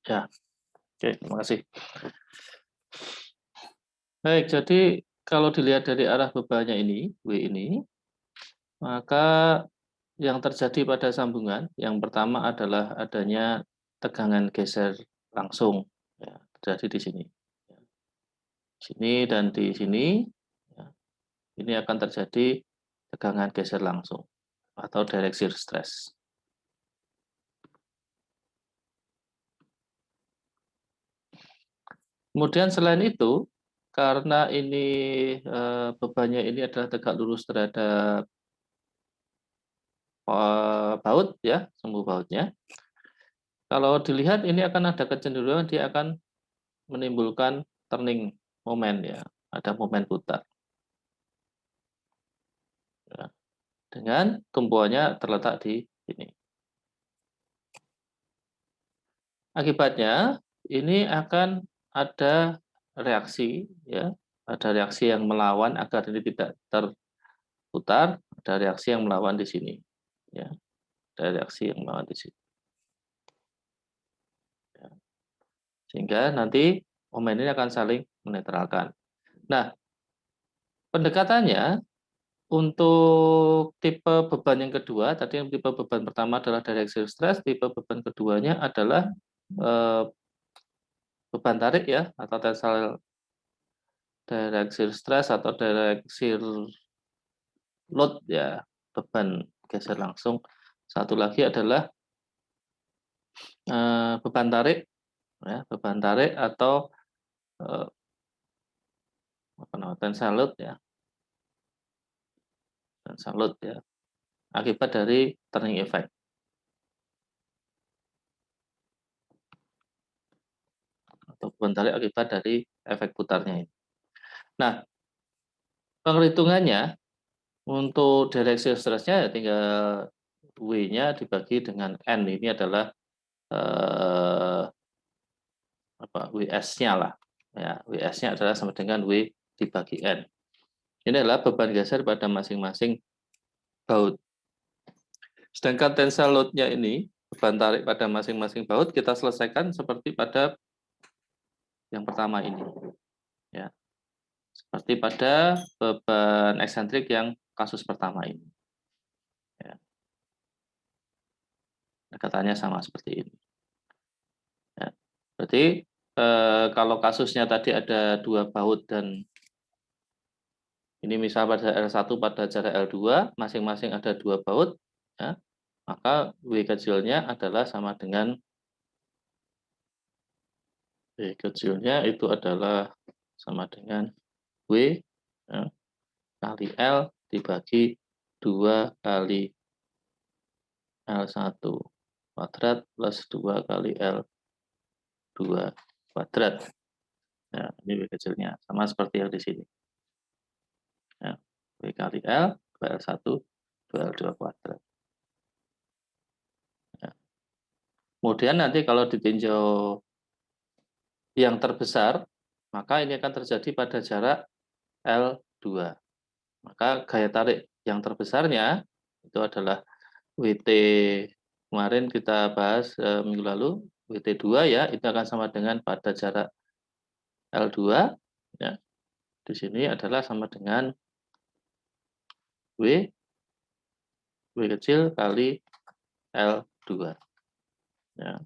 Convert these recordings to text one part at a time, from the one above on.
Ya, oke, terima kasih. Baik, jadi kalau dilihat dari arah bebannya ini, W ini, maka yang terjadi pada sambungan, yang pertama adalah adanya tegangan geser langsung, ya, terjadi di sini. Sini dan di sini, ya, ini akan terjadi tegangan geser langsung atau direct shear stress. Kemudian selain itu, karena ini bebannya ini adalah tegak lurus terhadap baut, ya, sumbu bautnya. Kalau dilihat ini akan ada kecenderungan dia akan menimbulkan turning moment, ya, ada momen putar. Ya, dengan tumpuannya terletak di sini. Akibatnya ini akan ada reaksi, ya, ada reaksi yang melawan agar ini tidak terputar, ada reaksi yang melawan di sini, ya, ada reaksi yang melawan di sini. Ya. Sehingga nanti momen ini akan saling menetralkan. Nah, pendekatannya untuk tipe beban yang kedua, tadi yang tipe beban pertama adalah direct shear stress, tipe beban keduanya adalah eh, beban tarik, ya, atau tensile direct shear stress atau direct shear load, ya, beban geser langsung. Satu lagi adalah beban tarik, ya, beban tarik atau eh, apa namanya, tensile load, ya, tensile load, ya, akibat dari turning effect atau beban tarik akibat dari efek putarnya ini. Nah, penghitungannya untuk direct shear stress-nya ya tinggal W-nya dibagi dengan N. Ini adalah apa, WS-nya lah. Ya, WS-nya adalah sama dengan W dibagi N. Ini adalah beban geser pada masing-masing baut. Sedangkan tensile load-nya ini, beban tarik pada masing-masing baut, kita selesaikan seperti pada yang pertama ini. Ya, seperti pada beban eksentrik yang kasus pertama ini. Ya, katanya sama seperti ini. Ya, berarti kalau kasusnya tadi ada dua baut dan ini misal pada L1 pada jarak L2, masing-masing ada dua baut, ya, maka W kecilnya adalah sama dengan W kecilnya itu adalah sama dengan W, ya, kali L dibagi 2 kali L1 kuadrat plus 2 kali L2 kuadrat. Ya, ini W kecilnya sama seperti yang di sini. Ya, W kali L, 2L1, 2L2 kuadrat. Ya. Kemudian nanti kalau ditinjau yang terbesar, maka ini akan terjadi pada jarak L2. Maka gaya tarik yang terbesarnya itu adalah WT, kemarin kita bahas minggu lalu, WT2, ya, itu akan sama dengan pada jarak L2, ya. Di sini adalah sama dengan W kecil kali L2. Ya,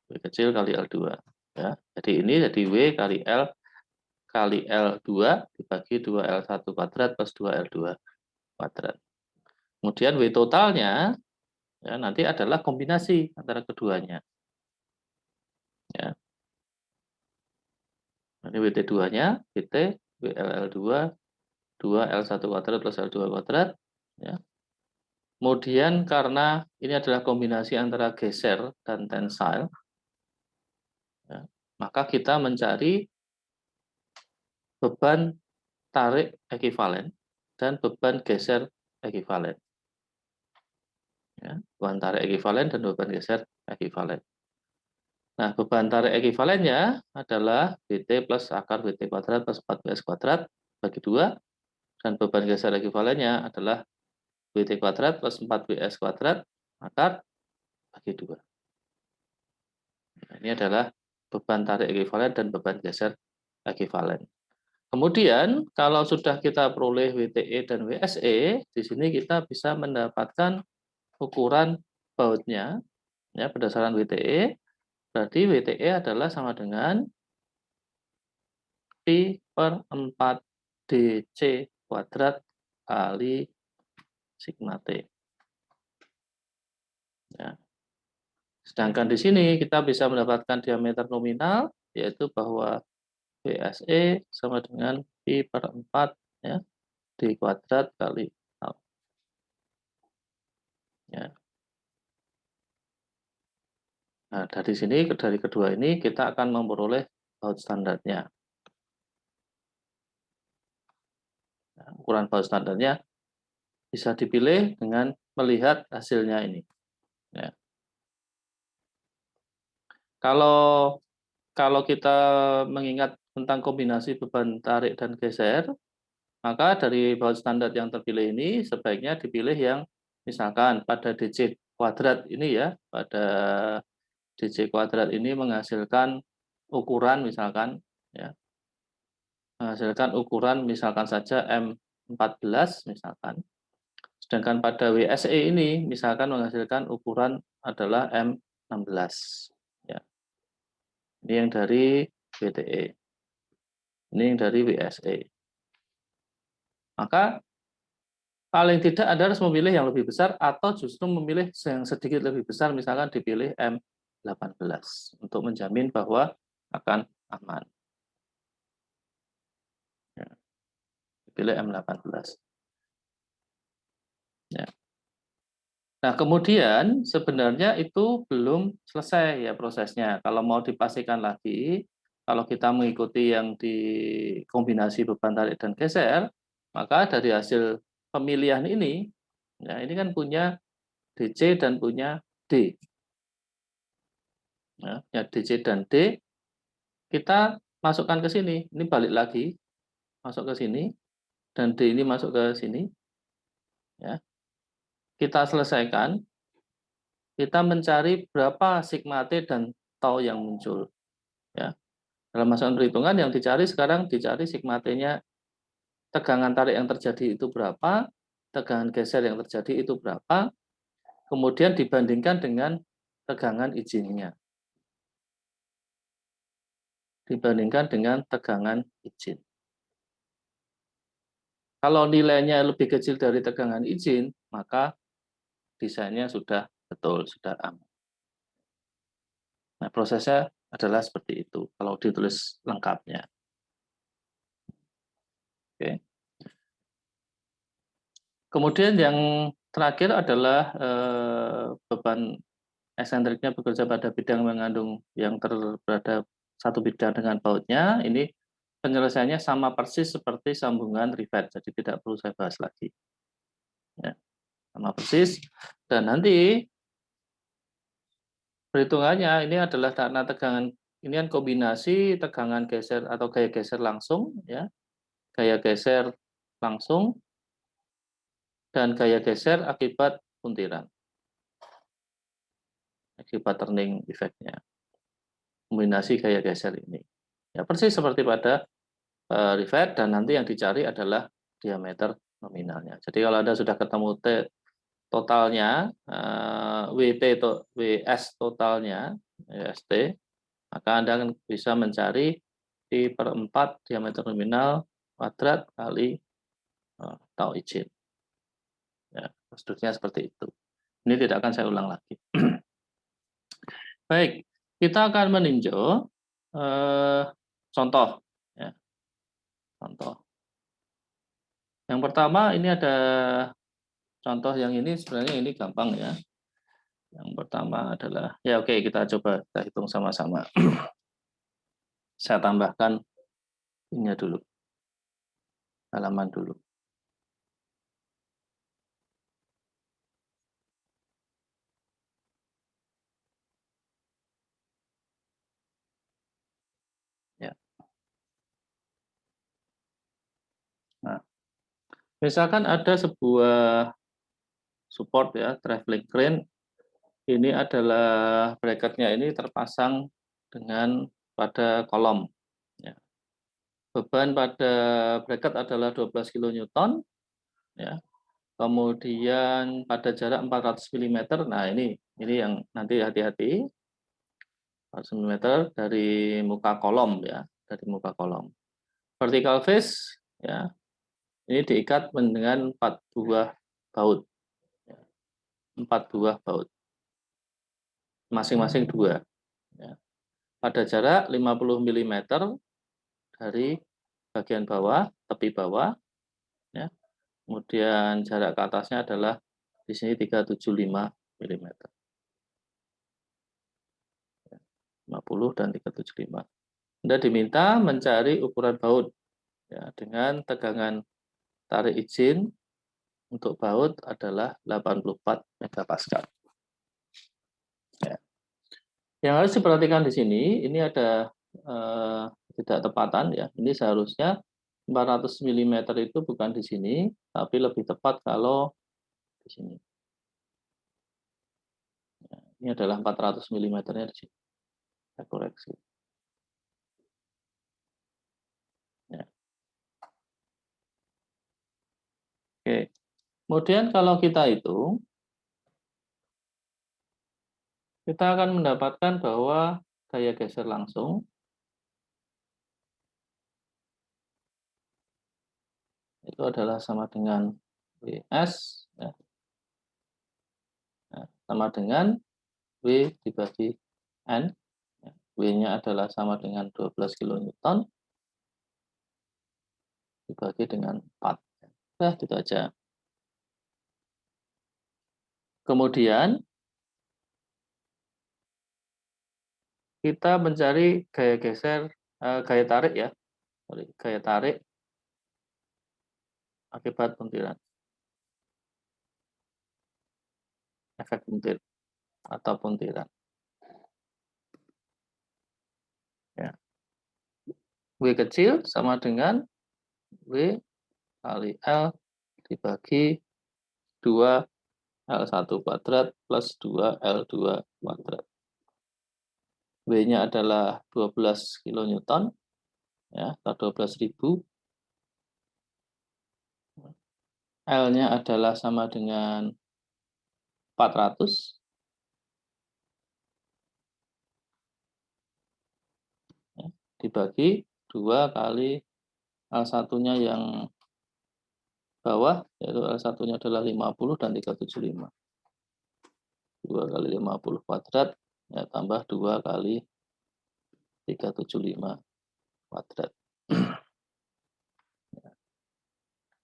W kecil kali L2. Ya. Jadi ini jadi W kali L2 dibagi 2L1 kuadrat plus 2L2 kuadrat. Kemudian W totalnya, ya, nanti adalah kombinasi antara keduanya. Ya. Ini WT2-nya, WT, WLL2, 2L1 kuadrat plus L2 kuadrat. Ya. Kemudian karena ini adalah kombinasi antara geser dan tensile, ya, maka kita mencari beban tarik ekivalen dan beban geser ekivalen. Ya, beban tarik ekivalen dan beban geser ekivalen. Nah, beban tarik ekivalennya adalah BT plus akar BT kuadrat plus 4BS kuadrat bagi 2, dan beban geser ekivalennya adalah BT kuadrat plus 4BS kuadrat akar bagi 2. Nah, ini adalah beban tarik ekivalen dan beban geser ekivalen. Kemudian kalau sudah kita peroleh WTE dan WSE, di sini kita bisa mendapatkan ukuran bautnya ya berdasarkan WTE. Berarti WTE adalah sama dengan Pi per 4 DC kuadrat kali sigma T. Ya. Sedangkan di sini kita bisa mendapatkan diameter nominal, yaitu bahwa WSE sama dengan Pi per 4 ya, D kuadrat kali L. Ya. Nah, dari sini, dari kedua ini, kita akan memperoleh baut standarnya. Nah, ukuran baut standarnya bisa dipilih dengan melihat hasilnya ini. Ya. Kalau kita mengingat tentang kombinasi beban tarik dan geser, maka dari baut standar yang terpilih ini sebaiknya dipilih yang misalkan pada DC kuadrat ini ya, pada DC kuadrat ini menghasilkan ukuran misalkan ya, menghasilkan ukuran misalkan saja M14 misalkan. Sedangkan pada WSE ini misalkan menghasilkan ukuran adalah M16 ya. Ini yang dari WTE. Ini yang dari WSE. Maka paling tidak Anda harus memilih yang lebih besar atau justru memilih yang sedikit lebih besar, misalkan dipilih M18 untuk menjamin bahwa akan aman. Ya, dipilih M18. Ya. Nah, kemudian sebenarnya itu belum selesai ya prosesnya. Kalau mau dipastikan lagi, kalau kita mengikuti yang di kombinasi beban tarik dan geser, maka dari hasil pemilihan ini, ya ini kan punya DC dan punya D. Ya, DC dan D, kita masukkan ke sini. Ini balik lagi, masuk ke sini, dan D ini masuk ke sini. Ya. Kita selesaikan, kita mencari berapa sigma T dan tau yang muncul. Ya. Dalam masukan perhitungan yang dicari sekarang dicari sigma T-nya, tegangan tarik yang terjadi itu berapa, tegangan geser yang terjadi itu berapa, kemudian dibandingkan dengan tegangan izinnya. Dibandingkan dengan tegangan izin. Kalau nilainya lebih kecil dari tegangan izin, maka desainnya sudah betul, sudah aman. Nah, prosesnya adalah seperti itu kalau ditulis lengkapnya. Oke. Kemudian yang terakhir adalah beban eksentriknya bekerja pada bidang mengandung yang berada satu bidang dengan bautnya. Ini penyelesaiannya sama persis seperti sambungan rivet, jadi tidak perlu saya bahas lagi. Ya, sama persis. Dan nanti perhitungannya ini adalah karena tegangan ini kan kombinasi tegangan geser atau gaya geser langsung ya. Gaya geser langsung dan gaya geser akibat puntiran. Akibat turning effect-nya. Kombinasi gaya geser ini. Ya persis seperti pada rivet, dan nanti yang dicari adalah diameter nominalnya. Jadi kalau Anda sudah ketemu T totalnya, WS totalnya, ST, maka Anda akan bisa mencari Pi per 4 diameter nominal kuadrat kali tau izin. Ya, prosedurnya seperti itu. Ini tidak akan saya ulang lagi. Baik, kita akan meninjau contoh. Ya, contoh. Yang pertama ini ada contoh yang ini sebenarnya ini gampang ya. Yang pertama adalah, ya oke kita coba kita hitung sama-sama. Saya tambahkan ini dulu, halaman dulu. Ya. Nah, misalkan ada sebuah support ya, traveling crane. Ini adalah bracketnya ini terpasang dengan pada kolom. Ya. Beban pada bracket adalah 12 kN. Ya. Kemudian pada jarak 400 mm. Nah, ini yang nanti hati-hati. 400 mm dari muka kolom ya, dari muka kolom. Vertical face ya. Ini diikat dengan 4 buah baut. 4 buah baut. Masing-masing 2 ya. Pada jarak 50 mm dari bagian bawah, tepi bawah ya. Kemudian jarak ke atasnya adalah di sini 375 mm. 50 dan 375. Anda diminta mencari ukuran baut ya, dengan tegangan tarik izin untuk baut adalah 84 megapascal. Ya. Yang harus diperhatikan di sini, ini ada tidak-tepatan ya. Ini seharusnya 400 mm itu bukan di sini, tapi lebih tepat kalau di sini. Ya, ini adalah 400 mm-nya di sini. Saya koreksi. Ya. Oke. Kemudian kalau kita hitung, kita akan mendapatkan bahwa gaya geser langsung itu adalah sama dengan WS, ya. Nah, sama dengan W dibagi N. Ya. W-nya adalah sama dengan 12 kN dibagi dengan 4. Nah, gitu aja. Kemudian kita mencari gaya geser, gaya tarik ya, gaya tarik akibat puntiran, efek puntir atau puntiran. Ya. W kecil sama dengan W kali L dibagi 2 L1 kuadrat plus 2 L2 kuadrat. W-nya adalah 12 kN, ya, atau 12.000. L-nya adalah sama dengan 400. Ya, dibagi 2 kali L1-nya yang bawah, yaitu L1-nya adalah 50 dan 375. 2 kali 50 kuadrat, ya, tambah 2 kali 375 kuadrat.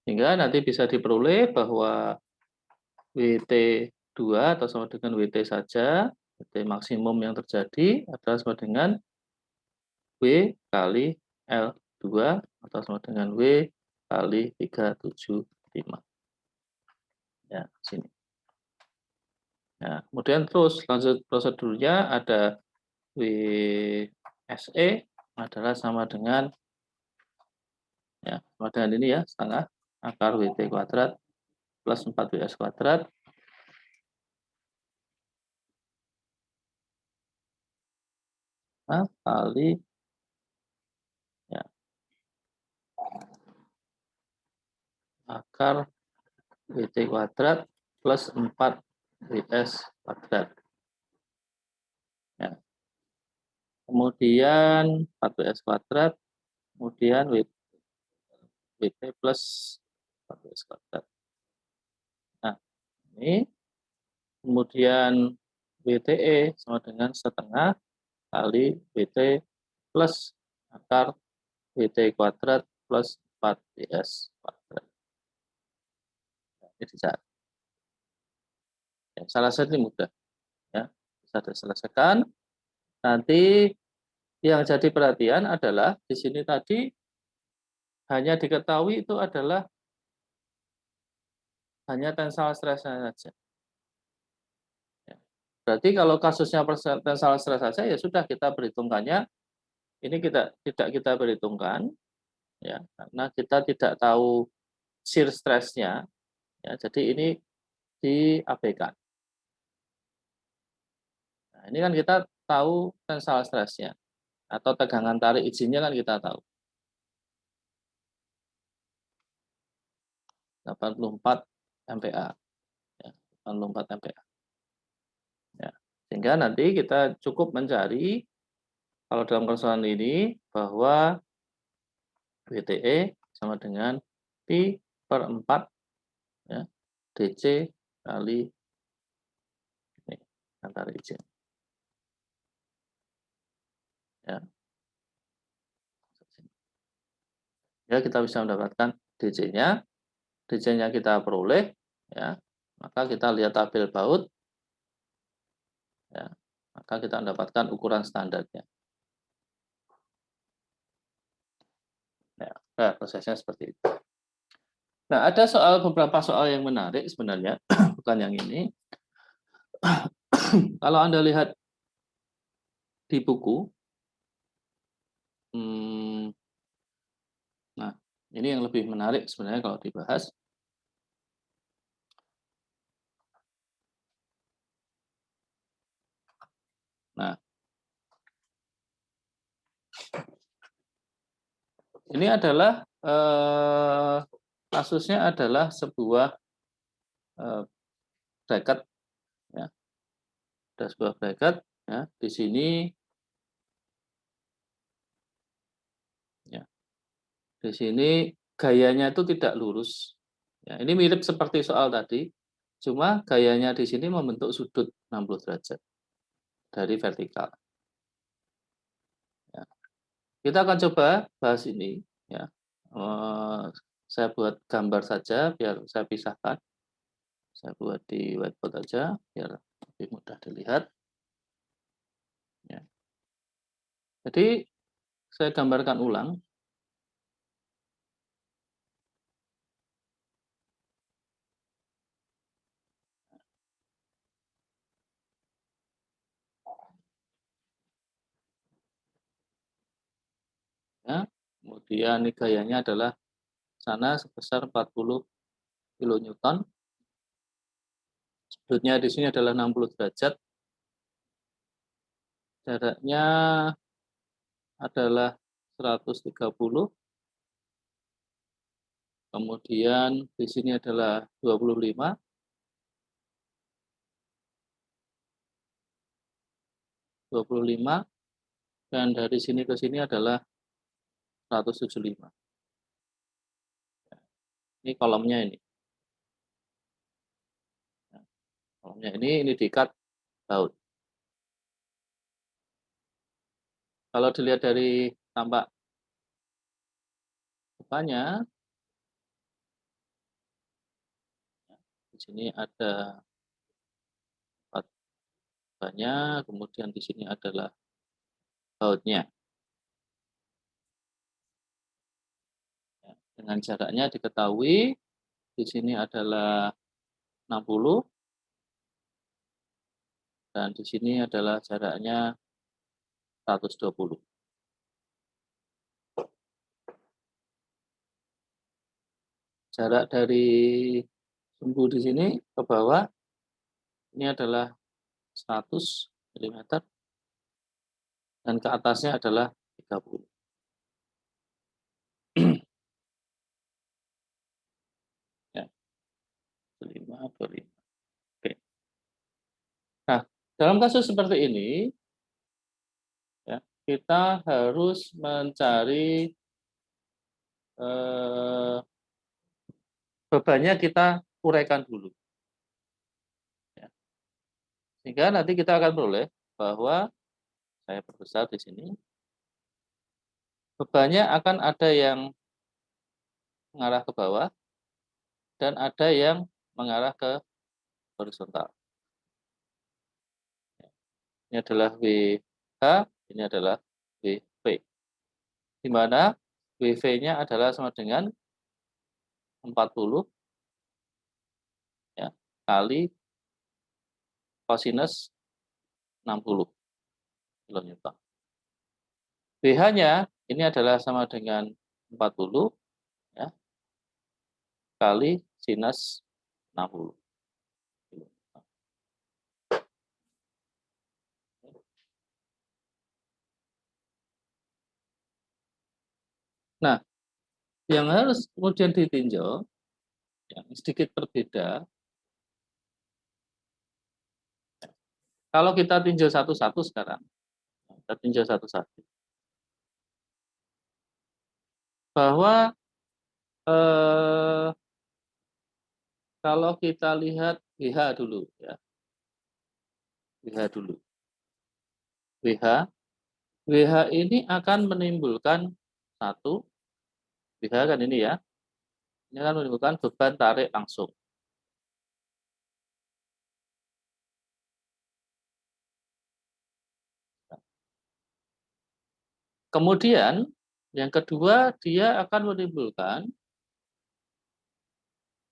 Sehingga nanti bisa diperoleh bahwa WT2 atau sama dengan WT saja, WT maksimum yang terjadi adalah sama dengan W kali L2 atau sama dengan W kali 375. Ya, sini. Nah, kemudian terus lanjut prosedurnya ada WSE adalah sama dengan, ya, sama dengan ini ya, setengah akar WT kuadrat plus 4WS kuadrat kali, ya, akar WT kuadrat plus 4WS kuadrat. Ya. Kemudian 4WS kuadrat, kemudian WT plus 4WS kuadrat. Nah, ini kemudian WTE sama dengan setengah kali WT plus akar WT kuadrat plus 4WS kuadrat. Nah, ini dicari. Ya, salah satu ini mudah. Ya, bisa diselesaikan. Nanti yang jadi perhatian adalah di sini tadi hanya diketahui itu adalah hanya tensile stress-nya saja. Ya. Berarti kalau kasusnya tensile stress saja ya sudah kita perhitungkannya. Ini tidak kita perhitungkan ya karena kita tidak tahu shear stress-nya ya. Jadi ini diabaikan. Nah, ini kan kita tahu tensile stress-nya. Atau tegangan tarik izinnya kan kita tahu. 84 MPa. Ya, 84 MPa. Ya. Sehingga nanti kita cukup mencari, kalau dalam persoalan ini, bahwa WTE sama dengan Pi per 4 ya, DC kali ini, antara izin. Ya. Ya, kita bisa mendapatkan DC-nya. DC-nya kita peroleh, ya, maka kita lihat tabel baut, ya, maka kita mendapatkan ukuran standarnya. Ya, nah, prosesnya seperti itu. Nah, ada beberapa soal yang menarik sebenarnya, bukan yang ini. Kalau Anda lihat di buku, nah, ini yang lebih menarik sebenarnya kalau dibahas. Nah, ini adalah kasusnya adalah sebuah bracket, ya. Ada sebuah bracket, ya. Di sini, ya. Di sini gayanya itu tidak lurus. Ya, ini mirip seperti soal tadi, cuma gayanya di sini membentuk sudut 60 derajat dari vertikal. Ya. Kita akan coba bahas ini, ya. Saya buat gambar saja biar saya pisahkan. Saya buat di whiteboard aja biar lebih mudah dilihat. Ya. Jadi saya gambarkan ulang. Ya. Kemudian ini gayanya adalah sana sebesar 40 kilonewton. Sudutnya di sini adalah 60 derajat. Jaraknya adalah 130. Kemudian di sini adalah 25. 25 dan dari sini ke sini adalah 175. Ini kolomnya ini. Kolomnya ini diikat baut. Kalau dilihat dari tampak depannya, di sini ada 4 banyak, kemudian di sini adalah bautnya. Dengan jaraknya diketahui, di sini adalah 60, dan di sini adalah jaraknya 120. Jarak dari sumbu di sini ke bawah, ini adalah 100 mm, dan ke atasnya adalah 30. Ya, 5, 25. Oke. Nah, dalam kasus seperti ini, ya, kita harus mencari bebannya, kita uraikan dulu. Ya. Sehingga nanti kita akan peroleh bahwa, saya perbesar di sini, bebannya akan ada yang mengarah ke bawah dan ada yang mengarah ke horizontal. Ini adalah WH, ini adalah WV. Di mana WV-nya adalah sama dengan 40, ya, kali kosinus 60 kilonewton. BH-nya ini adalah sama dengan 40, ya, kali sinus 60. Yang harus kemudian ditinjau, yang sedikit berbeda, kalau kita tinjau satu-satu sekarang, kita tinjau satu-satu, bahwa eh, kalau kita lihat WH dulu, ya, WH dulu, WH, WH ini akan menimbulkan satu, WH kan ini ya, ini akan menimbulkan beban tarik langsung. Kemudian yang kedua, dia akan menimbulkan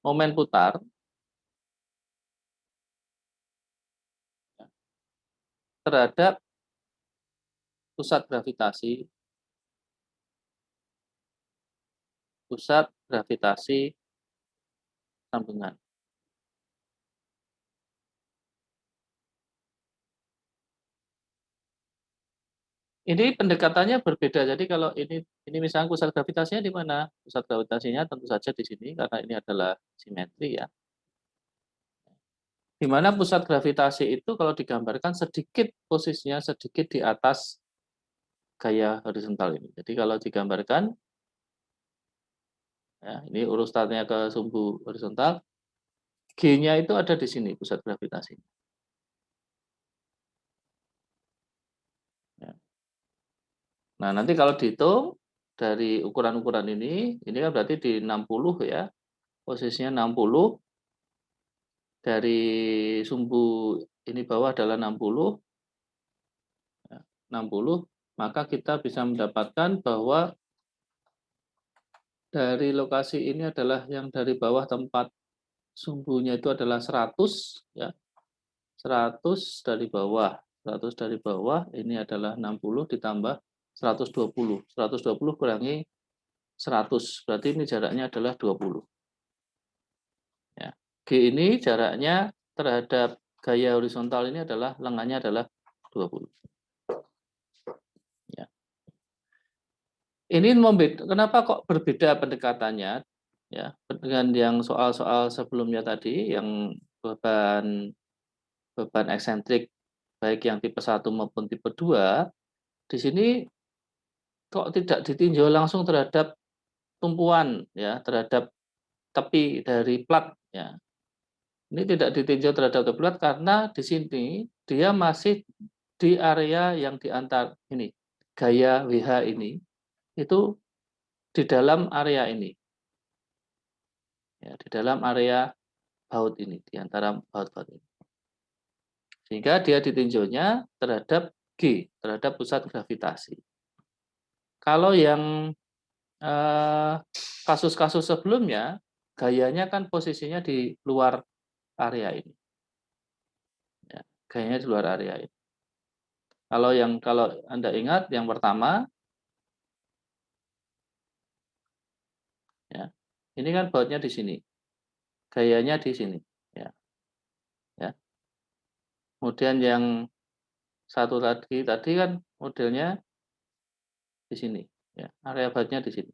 momen putar terhadap pusat gravitasi sambungan. Ini pendekatannya berbeda. Jadi kalau ini misalnya pusat gravitasinya di mana? Pusat gravitasinya tentu saja di sini karena ini adalah simetri ya. Di mana pusat gravitasi itu kalau digambarkan sedikit posisinya sedikit di atas gaya horizontal ini. Jadi kalau digambarkan ya, ini urutannya ke sumbu horizontal, G-nya itu ada di sini pusat gravitasi. Ya. Nah, nanti kalau dihitung dari ukuran-ukuran ini kan berarti di 60 ya. Posisinya 60 dari sumbu ini bawah adalah 60, ya, 60, maka kita bisa mendapatkan bahwa dari lokasi ini adalah yang dari bawah tempat sumbunya itu adalah 100 ya. 100 dari bawah. 100 dari bawah ini adalah 60 ditambah 120. 120 kurangi 100. Berarti ini jaraknya adalah 20. Ya. G ini jaraknya terhadap gaya horizontal ini adalah lengannya adalah 20. Ya. Ini kenapa kok berbeda pendekatannya ya dengan yang soal-soal sebelumnya tadi yang beban beban eksentrik baik yang tipe 1 maupun tipe 2 di sini kok tidak ditinjau langsung terhadap tumpuan ya terhadap tepi dari plat ya. Ini tidak ditinjau terhadap tepi plat karena di sini dia masih di area yang diantar ini gaya WH ini itu di dalam area ini ya di dalam area baut ini di antara baut-baut ini sehingga dia ditinjaunya terhadap G terhadap pusat gravitasi. Kalau yang kasus-kasus sebelumnya gayanya kan posisinya di luar area ini ya, gayanya di luar area ini. Kalau Anda ingat yang pertama ya ini kan bautnya di sini gayanya di sini ya ya kemudian yang satu tadi kan modelnya di sini ya area bautnya di sini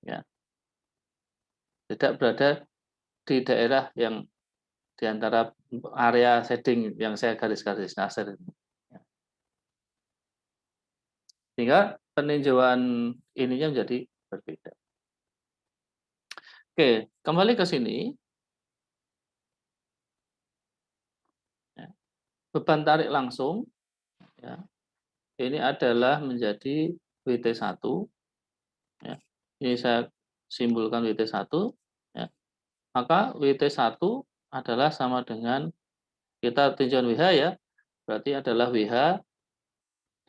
ya tidak berada di daerah yang di antara area shading yang saya garis-garis nasir ini. Ya. Sehingga peninjauan ininya menjadi berbeda. Oke, kembali ke sini. Ya. Beban tarik langsung ya, ini adalah menjadi WT1 ya. Ini saya simbolkan WT1 ya. Maka WT1 adalah sama dengan kita tinjauan WH ya, berarti adalah WH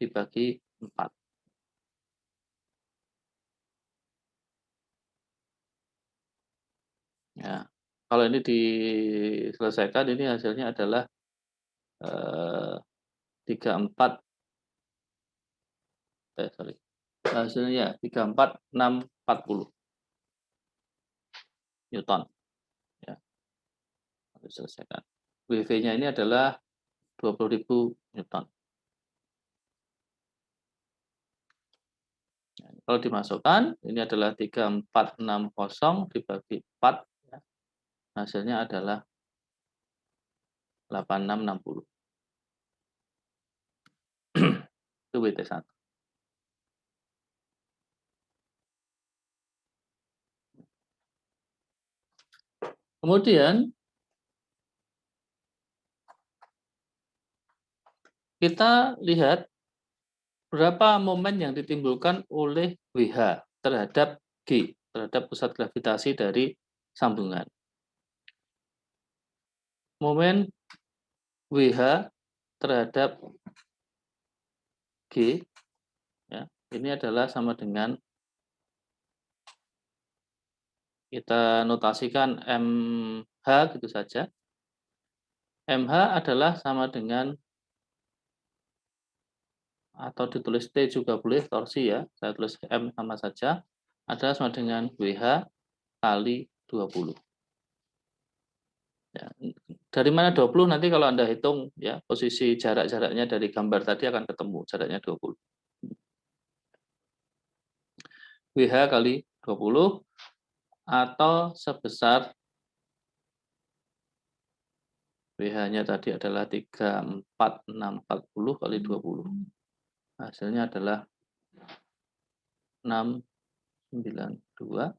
dibagi 4. Ya. Kalau ini diselesaikan ini hasilnya adalah 34 sorry. Hasilnya 34640 Newton ya. Harus diselesaikan. WV-nya ini adalah 20.000 Newton. Kalau dimasukkan, ini adalah 3460 dibagi 4, ya. Hasilnya adalah 8660. Itu WT1. Kemudian kita lihat berapa momen yang ditimbulkan oleh WH terhadap G, terhadap pusat gravitasi dari sambungan. Momen WH terhadap G, ya, ini adalah sama dengan, kita notasikan MH gitu saja. MH adalah sama dengan, atau ditulis T juga boleh, torsi ya. Saya tulis M sama saja. Adalah sama dengan WH kali 20. Ya. Dari mana 20? Nanti kalau Anda hitung ya, posisi jarak-jaraknya dari gambar tadi akan ketemu jaraknya 20. WH kali 20 atau sebesar, WH-nya tadi adalah 34640 kali 20. Hasilnya adalah 692.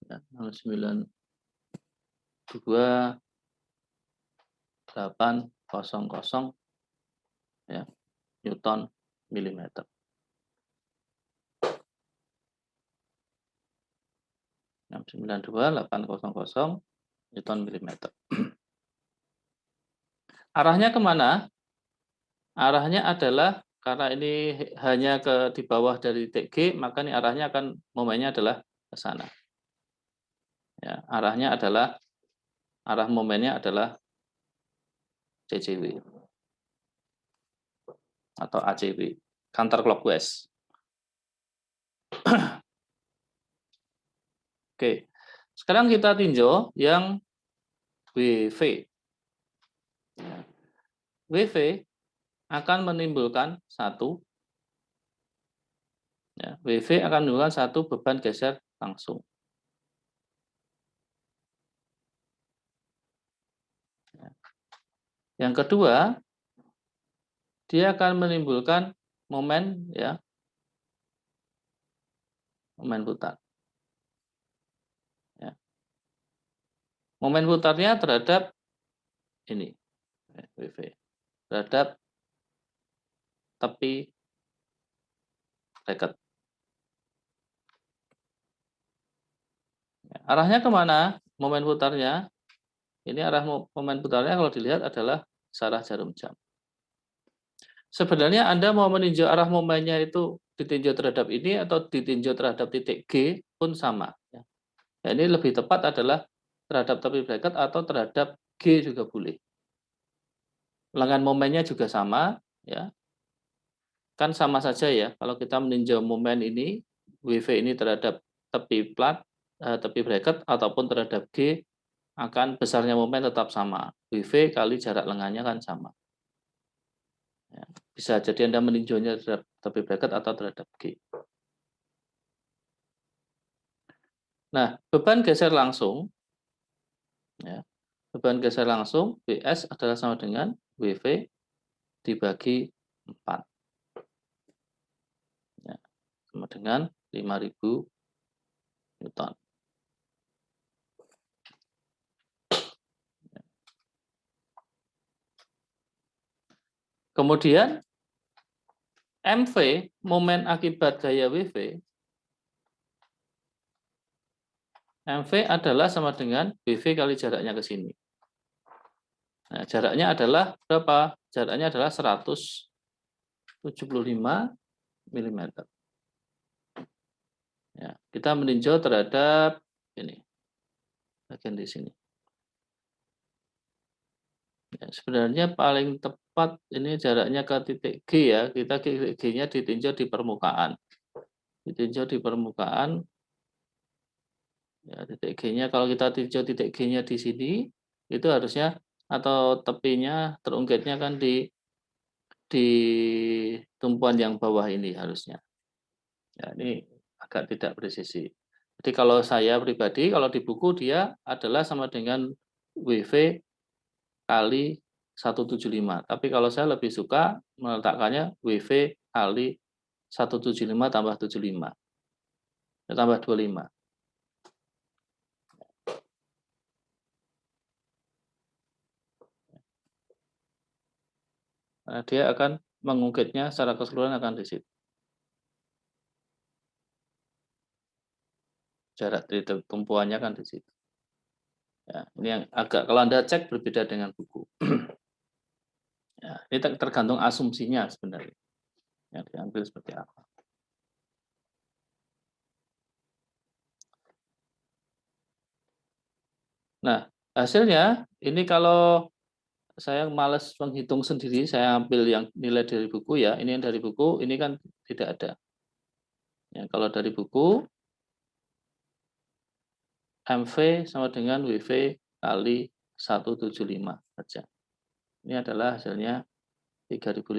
Ya, 692.800 ya, Newton milimeter. 692.800 Newton milimeter. Arahnya kemana? Arahnya adalah, karena ini hanya di bawah dari titik G, maka ini arahnya akan, momennya adalah ke sana. Ya, arah momennya adalah CCW atau ACW, counterclockwise. Oke, sekarang kita tinjau yang WV. WV akan menimbulkan satu, ya, WV akan menimbulkan satu beban geser langsung. Yang kedua, dia akan menimbulkan momen, ya, momen putar. Ya. Momen putarnya terhadap ini, WV, terhadap tepi bracket. Arahnya kemana? Momen putarnya, ini arah momen putarnya kalau dilihat adalah searah jarum jam. Sebenarnya Anda mau meninjau arah momennya itu ditinjau terhadap ini atau ditinjau terhadap titik G pun sama. Ya, ini lebih tepat adalah terhadap tepi bracket atau terhadap G juga boleh. Lengan momennya juga sama, ya. Kan sama saja ya, kalau kita meninjau momen ini, WV ini terhadap tepi plat, tepi bracket ataupun terhadap G, akan besarnya momen tetap sama. WV kali jarak lengannya kan sama. Ya, bisa jadi Anda meninjaunya terhadap tepi bracket atau terhadap G. Nah, beban geser langsung, ya, beban geser langsung WS adalah sama dengan WV dibagi 4. Ya, sama dengan 5.000 Newton. Kemudian MV, momen akibat gaya WV, MV adalah sama dengan BV kali jaraknya ke sini. Nah, jaraknya adalah berapa? Jaraknya adalah 175 mm. Ya, kita meninjau terhadap ini, bagian di sini. Ya, sebenarnya paling tepat ini jaraknya ke titik G ya. Kita G-nya ditinjau di permukaan. Ditinjau di permukaan. Ya, titik G-nya kalau kita tinjau titik G-nya di sini, itu harusnya atau tepinya terungkitnya kan di tumpuan yang bawah ini harusnya. Ya, ini agak tidak presisi. Jadi kalau saya pribadi, kalau di buku dia adalah sama dengan WV kali 175. Tapi kalau saya lebih suka meletakkannya WV kali 175 tambah 75. Ya, tambah 25. Nah, dia akan mengungkitnya secara keseluruhan akan di situ. Jarak dari tumpuannya kan di situ. Ya, ini yang agak kalau Anda cek berbeda dengan buku. Ya, ini tergantung asumsinya sebenarnya. Yang diambil seperti apa. Nah, hasilnya ini kalau saya males menghitung sendiri, saya ambil yang nilai dari buku ya. Ini yang dari buku, ini kan tidak ada. Ya, kalau dari buku, MV sama dengan WV kali 175 saja. Ini adalah hasilnya 3.500.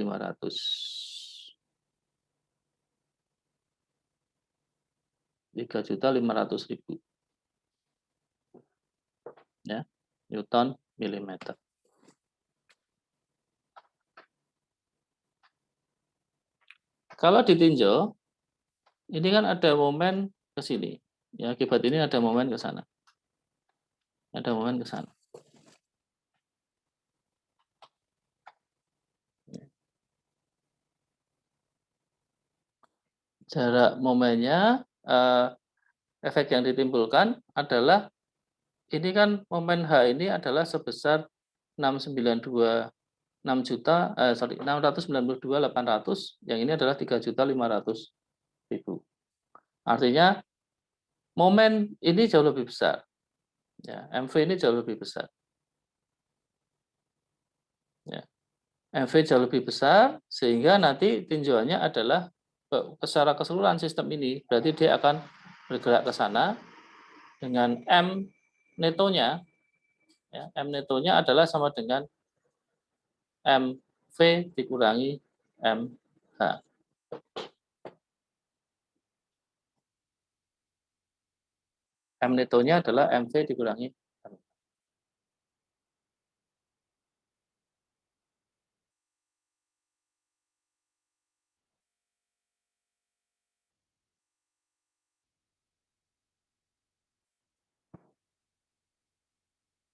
3.500.000 ya, Newton milimeter. Kalau ditinjau, ini kan ada momen ke sini. Ya, akibat ini ada momen ke sana. Ada momen ke sana. Jarak momennya, efek yang ditimbulkan adalah ini kan momen H ini adalah sebesar 692 6 juta, 692.800, yang ini adalah 3.500.000. Artinya momen ini jauh lebih besar. Ya, MV ini jauh lebih besar. Ya. MV jauh lebih besar sehingga nanti tinjauannya adalah secara keseluruhan sistem ini. Berarti dia akan bergerak ke sana dengan M netonya. Ya, M netonya adalah sama dengan MV dikurangi MH. M netonya adalah MV dikurangi MH.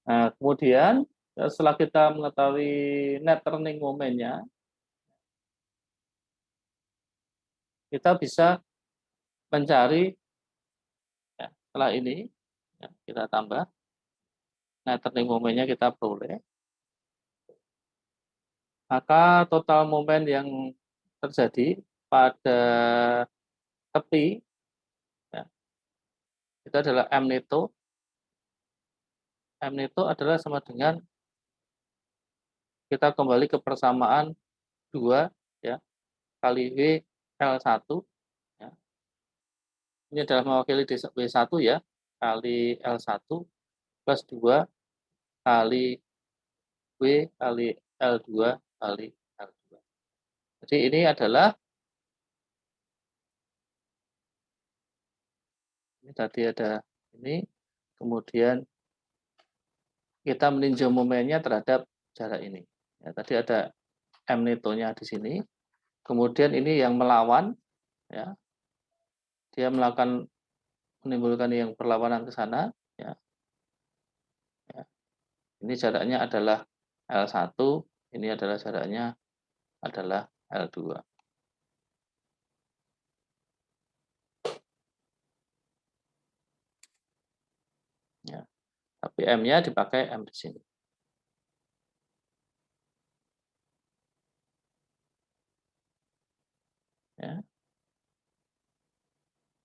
Nah, kemudian setelah kita mengetahui net turning momennya, kita bisa mencari ya, setelah ini ya, kita tambah net turning momennya kita peroleh, maka total momen yang terjadi pada tepi ya, itu adalah M neto. M neto adalah sama dengan kita kembali ke persamaan 2 ya, kali W L1 ya. Ini adalah mewakili W1 ya, kali L1 plus 2 kali W kali L2 kali L2. Jadi ini adalah ini tadi ada ini, kemudian kita meninjau momennya terhadap jarak ini. Ya, tadi ada M netonya di sini. Kemudian ini yang melawan, ya, dia menimbulkan yang perlawanan ke sana. Ya, ya. Ini jaraknya adalah L1, ini adalah jaraknya adalah L2. Ya. Tapi M-nya dipakai M di sini. Ya.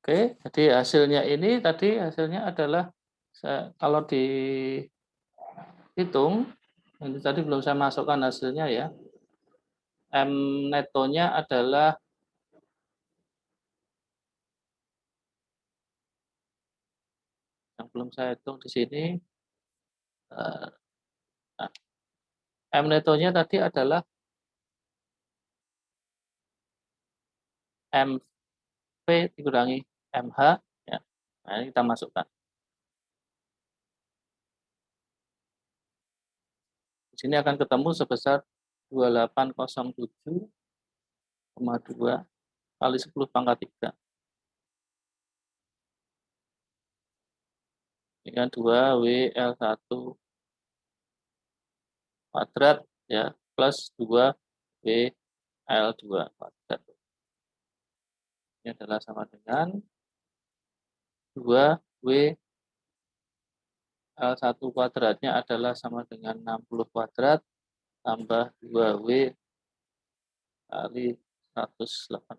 Oke, jadi hasilnya ini tadi hasilnya adalah kalau dihitung, ini tadi belum saya masukkan hasilnya ya. M netonya adalah yang belum saya hitung di sini. Nah, M netonya tadi adalah M P dikurangi MH, ya. Nah, ini kita masukkan. Di sini akan ketemu sebesar 2807,2 kali 10 pangkat 3. Ini kan 2WL1 kuadrat, ya, plus 2WL2 kuadrat. Ini adalah sama dengan 2WL1 kuadratnya adalah sama dengan 60 kuadrat tambah 2W kali 180.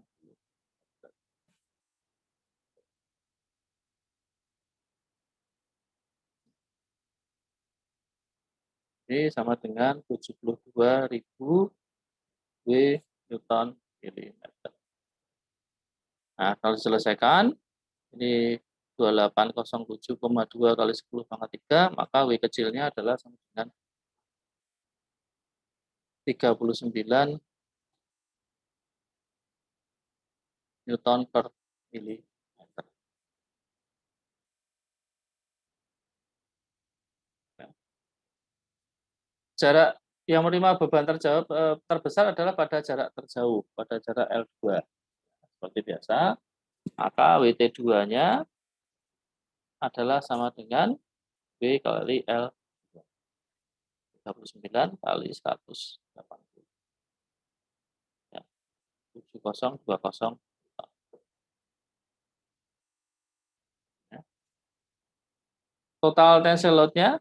Ini sama dengan 72.000 W Newton milimeter. Nah, kalau diselesaikan, ini 2807,2 kali 10 pangkat 3, maka W kecilnya adalah sama dengan 39 Newton per milimeter. Jarak yang menerima beban terbesar adalah pada jarak terjauh, pada jarak L2. Seperti biasa, maka WT2-nya adalah sama dengan W kali L. 39 kali 180. Ya, 7020. Ya. Total tensile load-nya,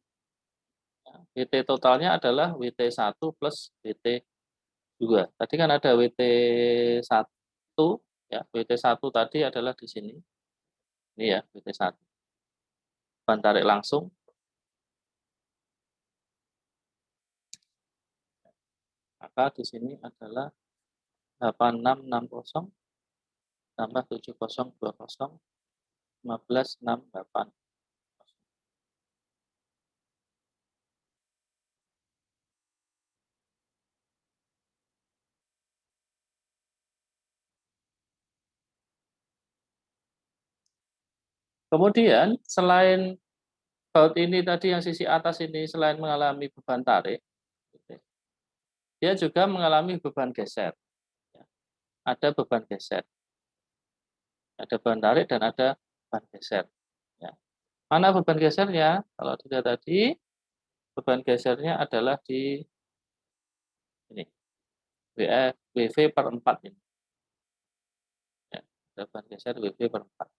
WT totalnya adalah WT1 plus WT2. Tadi kan ada WT1, ya, WT1 tadi adalah di sini. Ini ya, WT1. Beban tarik langsung. Maka di sini adalah 8660 tambah 7020, 1568. Kemudian selain baut ini tadi yang sisi atas ini selain mengalami beban tarik, dia juga mengalami beban geser. Ada beban geser. Ada beban tarik dan ada beban geser. Ya. Mana beban gesernya? Kalau dilihat tadi, beban gesernya adalah di ini, WV per 4 ini. Ya, beban geser WV per 4.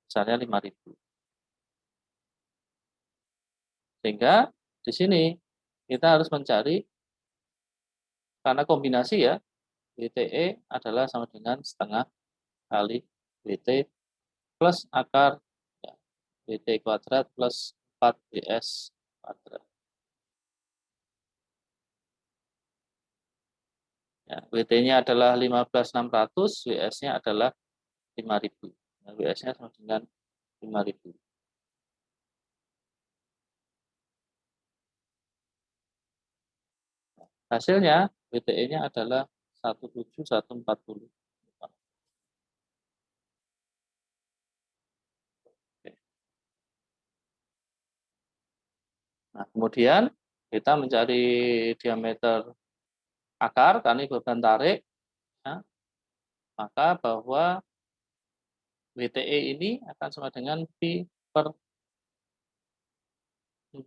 Besarnya 5.000. Sehingga di sini kita harus mencari, karena kombinasi ya, WTE adalah sama dengan setengah kali WT plus akar, ya, WT kuadrat plus 4WS kuadrat. Ya, WT-nya adalah 15.600, WS-nya adalah 5.000. Nah, WS-nya sama dengan 5.000. Hasilnya, WTE-nya adalah 17140. Nah, kemudian kita mencari diameter akar, karena ini beban tarik, ya, maka bahwa WTE ini akan sama dengan Pi per 4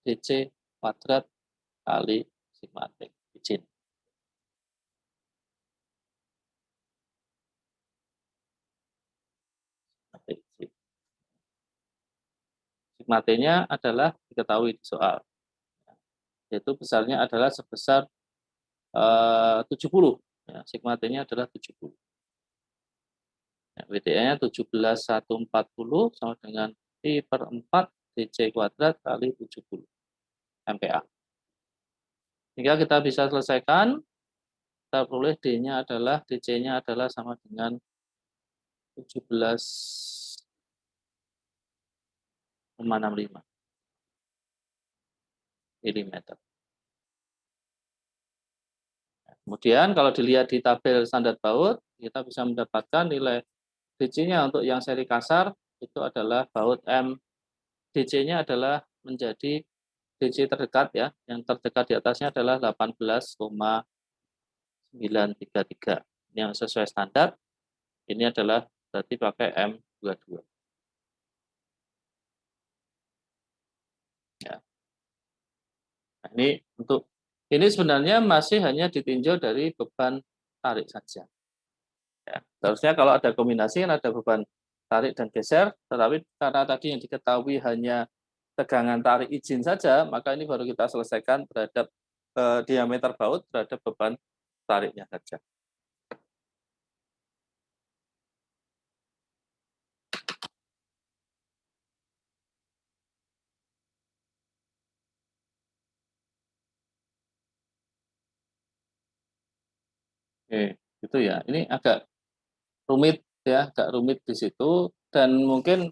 DC kuadrat kali sigma T. Izin. Sigma T-nya adalah diketahui di soal. Yaitu besarnya adalah sebesar 70. Ya, sigma T-nya adalah 70. Ya, WTE-nya 17.140 sama dengan Pi per 4 DC kuadrat kali 70 MPa. Jika kita bisa selesaikan, kita peroleh D-nya adalah, DC-nya adalah sama dengan 17,65 mm. Kemudian kalau dilihat di tabel standar baut, kita bisa mendapatkan nilai DC-nya untuk yang seri kasar itu adalah baut M. DC-nya adalah menjadi DC terdekat ya, yang terdekat di atasnya adalah 18,933. Ini yang sesuai standar. Ini adalah berarti pakai M22. Ya. Nah, ini sebenarnya masih hanya ditinjau dari beban tarik saja. Ya. Seharusnya kalau ada kombinasi kan ada beban tarik dan geser, tetapi karena tadi yang diketahui hanya tegangan tarik izin saja, maka ini baru kita selesaikan terhadap diameter baut terhadap beban tariknya saja. Oke, itu ya. Ini agak rumit ya, agak rumit di situ dan mungkin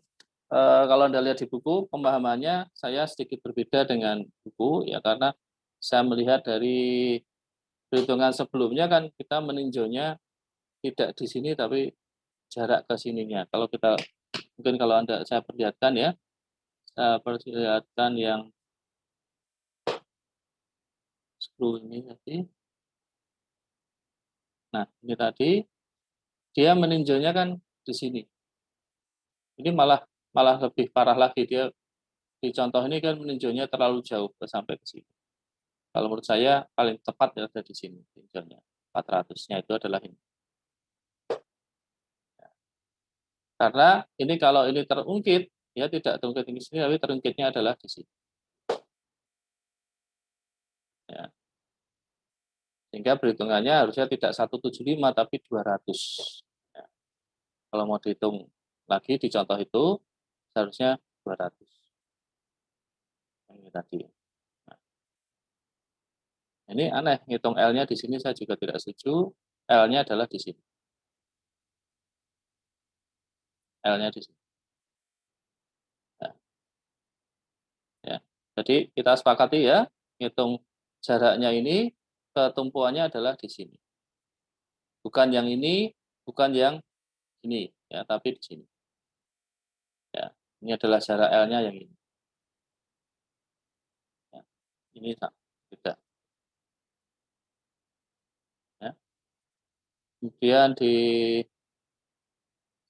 kalau Anda lihat di buku pemahamannya saya sedikit berbeda dengan buku ya karena saya melihat dari perhitungan sebelumnya kan kita meninjaunya tidak di sini tapi jarak ke sininya. Kalau kita mungkin kalau saya perlihatkan ya, saya perlihatkan yang screw ini tadi. Nah, ini tadi dia meninjaunya kan di sini. Ini malah malah lebih parah lagi dia di contoh ini kan meninjaunya terlalu jauh sampai ke sini. Kalau menurut saya paling tepat ya ada di sini tinjaunya. 400-nya itu adalah ini. Karena ini kalau ini terungkit, ya tidak terungkit di sini, tapi terungkitnya adalah di sini. Ya. Sehingga perhitungannya harusnya tidak 175 tapi 200. Ya. Kalau mau dihitung lagi di contoh itu, seharusnya 200. Ini tadi. Nah, ini aneh, ngitung L-nya di sini saya juga tidak setuju. L-nya adalah di sini. L-nya di sini. Ya. Ya. Jadi kita sepakati ya, ngitung jaraknya ini, ketumpuannya adalah di sini. Bukan yang ini, bukan yang ini, ya, tapi di sini. Ya, ini adalah jarak L-nya yang ini. Ya, ini tidak. Ya. Kemudian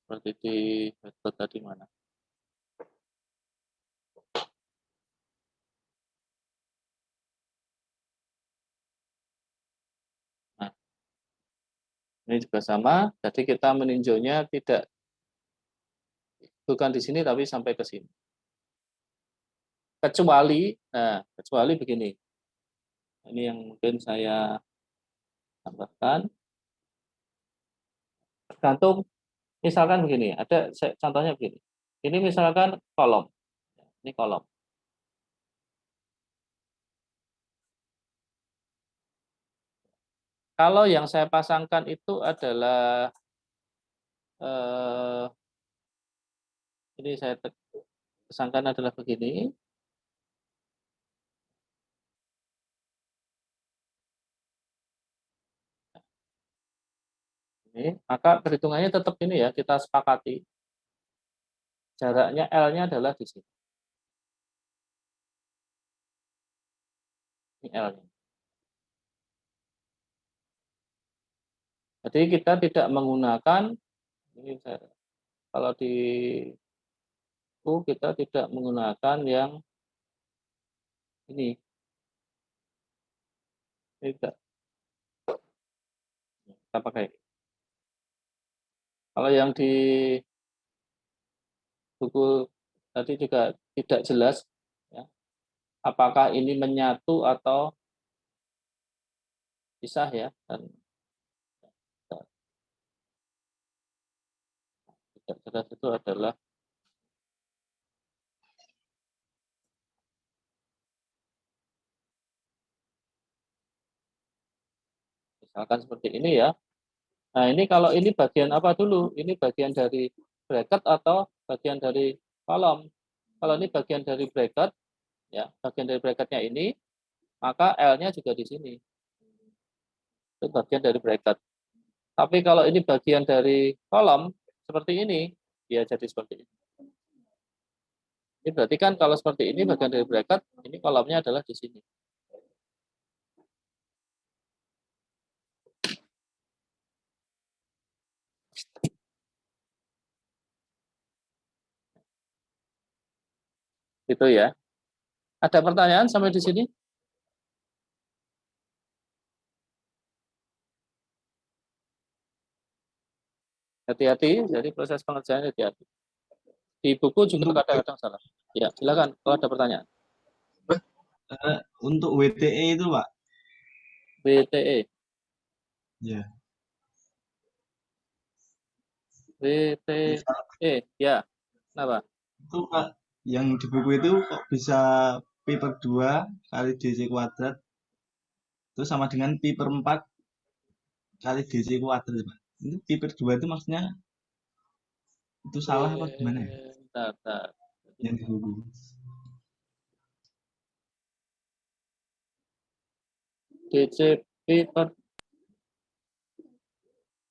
seperti di website tadi mana? Nah, ini juga sama. Jadi kita meninjaunya tidak bukan di sini tapi sampai ke sini. Kecuali begini. Ini yang mungkin saya tambahkan. Tergantung, misalkan begini, contohnya begini. Ini misalkan kolom. Ini kolom. Kalau yang saya pasangkan itu adalah ini saya pasangkan adalah begini. Ini, maka perhitungannya tetap ini ya, kita sepakati. Jaraknya L-nya adalah di sini. Ini L-nya. Jadi kita tidak menggunakan, ini kalau di kita tidak menggunakan yang ini. Tidak. Kita pakai. Kalau yang di buku tadi juga tidak jelas, ya, apakah ini menyatu atau pisah ya. Dan tidak jelas itu adalah misalkan seperti ini ya. Nah ini kalau ini bagian apa dulu? Ini bagian dari bracket atau bagian dari kolom? Kalau ini bagian dari bracket, ya bagian dari bracketnya ini, maka L-nya juga di sini. itu bagian dari bracket. Tapi kalau ini bagian dari kolom seperti ini, ya jadi seperti ini. Ini berarti kan kalau seperti ini bagian dari bracket, ini kolomnya adalah di sini. Itu ya. Ada pertanyaan sampai di sini? Hati-hati, jadi proses pengerjaan hati-hati. Di buku juga kadang-kadang salah. Ya, silakan kalau ada pertanyaan. Untuk WTE itu, Pak. WTE. Ya. WTE, ya. Kenapa? Itu Pak, yang di buku itu kok bisa Pi per 2 kali DC kuadrat itu sama dengan Pi per 4 kali DC kuadrat, Pak. Itu Pi per 2 itu maksudnya itu salah apa gimana ya? Bentar. Yang di buku. DCP per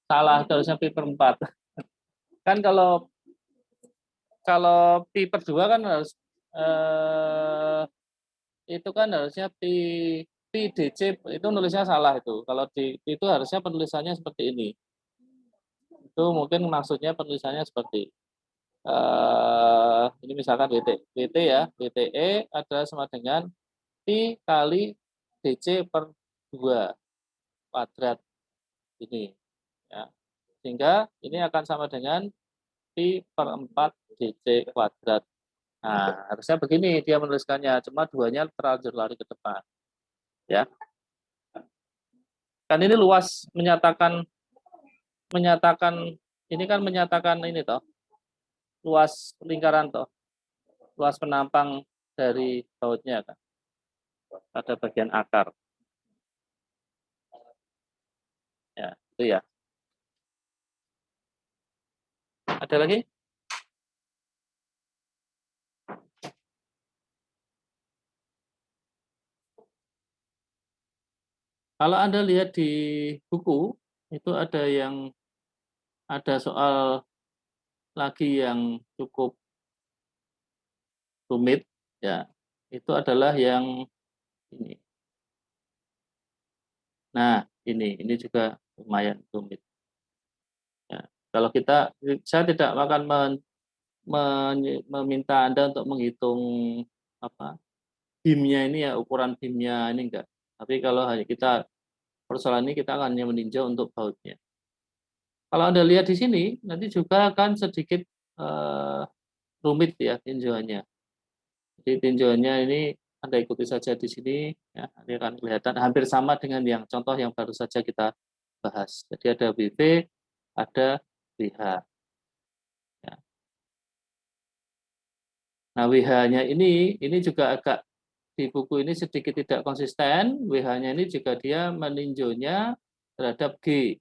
salah, harusnya pi per 4. Kan kalau pi per 2 kan harus itu kan harusnya pi DC itu nulisnya salah itu. Kalau itu harusnya penulisannya seperti ini. Itu mungkin maksudnya penulisannya seperti ini misalkan WT ya, WTE adalah sama dengan pi kali DC per 2 kuadrat ini ya. Sehingga ini akan sama dengan pi per 4 DC kuadrat. Nah, harusnya begini dia menuliskannya, cuma duanya terlanjur lari ke depan. Ya. Kan ini luas menyatakan ini kan menyatakan ini toh, luas lingkaran toh, luas penampang dari bautnya kan. Pada bagian akar. Ya, itu ya. Ada lagi? Kalau Anda lihat di buku, itu ada soal lagi yang cukup rumit, ya. Itu adalah yang ini. Nah, ini juga lumayan rumit. Ya. Kalau saya tidak akan meminta Anda untuk menghitung apa BIM-nya ini ya, ukuran BIM-nya ini enggak. Tapi kalau hanya persoalan ini kita akan hanya meninjau untuk bautnya. Kalau Anda lihat di sini, nanti juga akan sedikit rumit ya tinjauannya. Jadi tinjauannya ini Anda ikuti saja di sini, ya, nanti akan kelihatan hampir sama dengan yang contoh yang baru saja kita bahas. Jadi ada WV, ada WH. Ya. Nah, WH-nya ini juga agak di buku ini sedikit tidak konsisten. WH-nya ini juga dia meninjaunya terhadap G.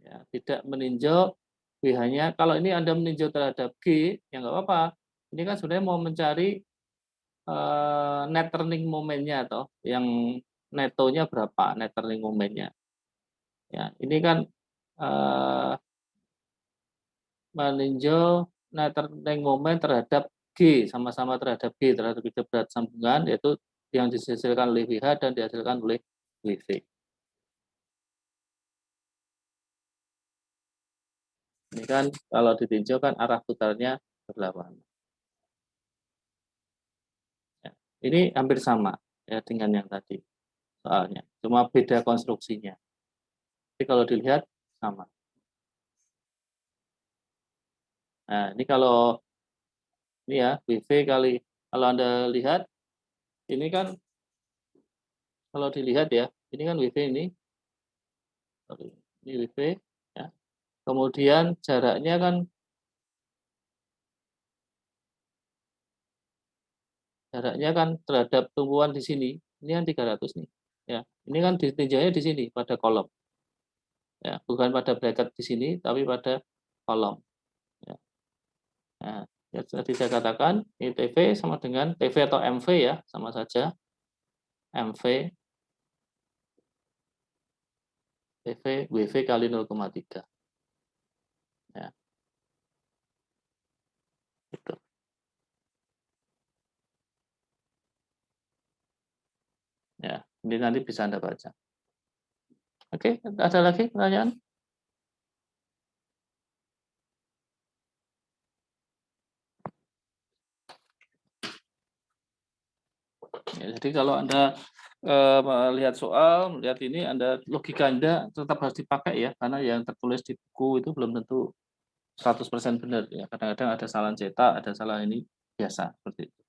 Ya, tidak meninjau WH-nya. Kalau ini Anda meninjau terhadap G, ya nggak apa-apa. Ini kan sebenarnya mau mencari net turning momennya atau yang netonya berapa net turning momennya. Ya, ini kan meninjau net turning moment terhadap G, sama-sama terhadap G, terhadap berat sambungan, yaitu yang dihasilkan oleh WH dan dihasilkan oleh WV. Ini kan kalau ditinjau kan arah putarnya berlawanan. Ya, ini hampir sama ya dengan yang tadi soalnya, cuma beda konstruksinya. Tapi kalau dilihat sama. Nah, ini kalau ini ya WV kali, kalau Anda lihat ini kan kalau dilihat ya, ini kan WV ini WV ya. Kemudian jaraknya kan terhadap tumpuan di sini. Ini kan 300 nih. Ya, ini kan ditinjaunya di sini pada kolom. Ya, bukan pada bracket di sini tapi pada kolom. Ya. Nah, ya, tadi saya katakan ini TV sama dengan TV atau MV ya, sama saja. MV WV kali 0,3. Ya. Gitu. Ya, ini nanti bisa Anda baca. Oke, ada lagi pertanyaan? Ya, jadi kalau Anda melihat soal, melihat ini, logika Anda tetap harus dipakai ya, karena yang tertulis di buku itu belum tentu 100% benar ya. Kadang-kadang ada salah cetak, ada salah ini biasa seperti itu.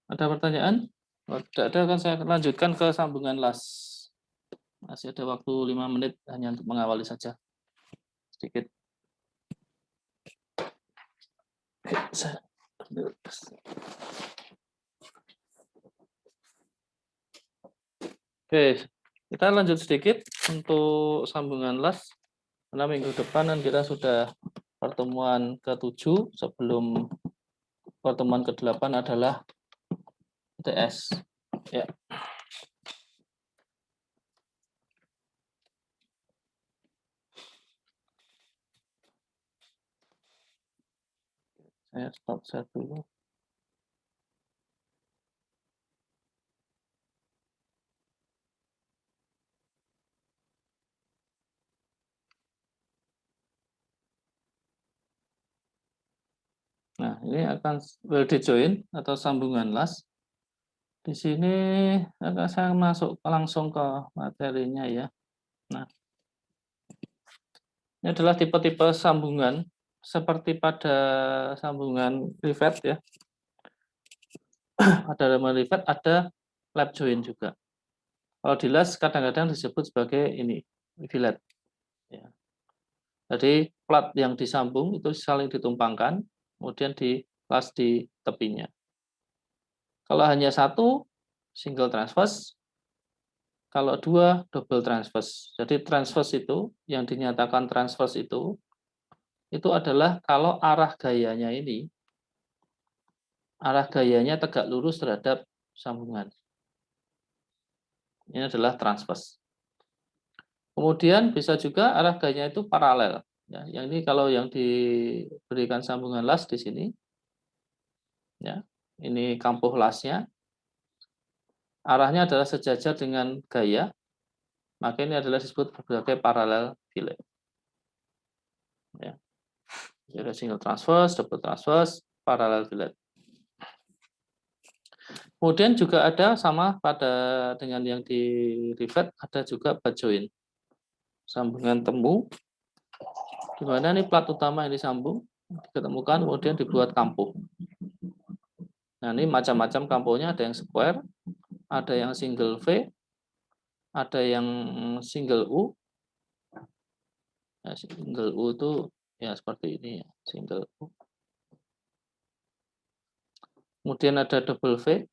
Ada pertanyaan? Kalau tidak ada kan saya lanjutkan ke sambungan las. Masih ada waktu 5 menit hanya untuk mengawali saja. Sedikit. Saya ambil. Oke, kita lanjut sedikit untuk sambungan las. Karena minggu depan kan kita sudah pertemuan ke-7, sebelum pertemuan ke-8 adalah TS. Ya. Saya stop share dulu. Nah, ini akan welded join atau sambungan las. Di sini akan saya masuk langsung ke materinya ya. Nah, ini adalah tipe-tipe sambungan seperti pada sambungan rivet ya. Ada rivet, ada lap join juga. Kalau di las kadang-kadang disebut sebagai ini fillet. Ya. Jadi plat yang disambung itu saling ditumpangkan, kemudian di las di tepinya. Kalau hanya satu, single transverse. Kalau dua, double transverse. Jadi transverse itu, yang dinyatakan transverse itu adalah kalau arah gayanya tegak lurus terhadap sambungan. Ini adalah transverse. Kemudian bisa juga arah gayanya itu paralel. Ya, yang ini kalau yang diberikan sambungan las di sini, ya, ini kampuh lasnya, arahnya adalah sejajar dengan gaya, maka ini adalah disebut sebagai paralel fillet. Ya. Jadi single transverse, double transverse, paralel fillet. Kemudian juga ada sama pada dengan yang di rivet, ada juga butt join. Sambungan temu, di mana ini plat utama yang disambung, diketemukan, kemudian dibuat kampuh. Nah, ini macam-macam kampuhnya, ada yang square, ada yang single V, ada yang single U. Nah, single U itu ya seperti ini ya, single U. Kemudian ada double V,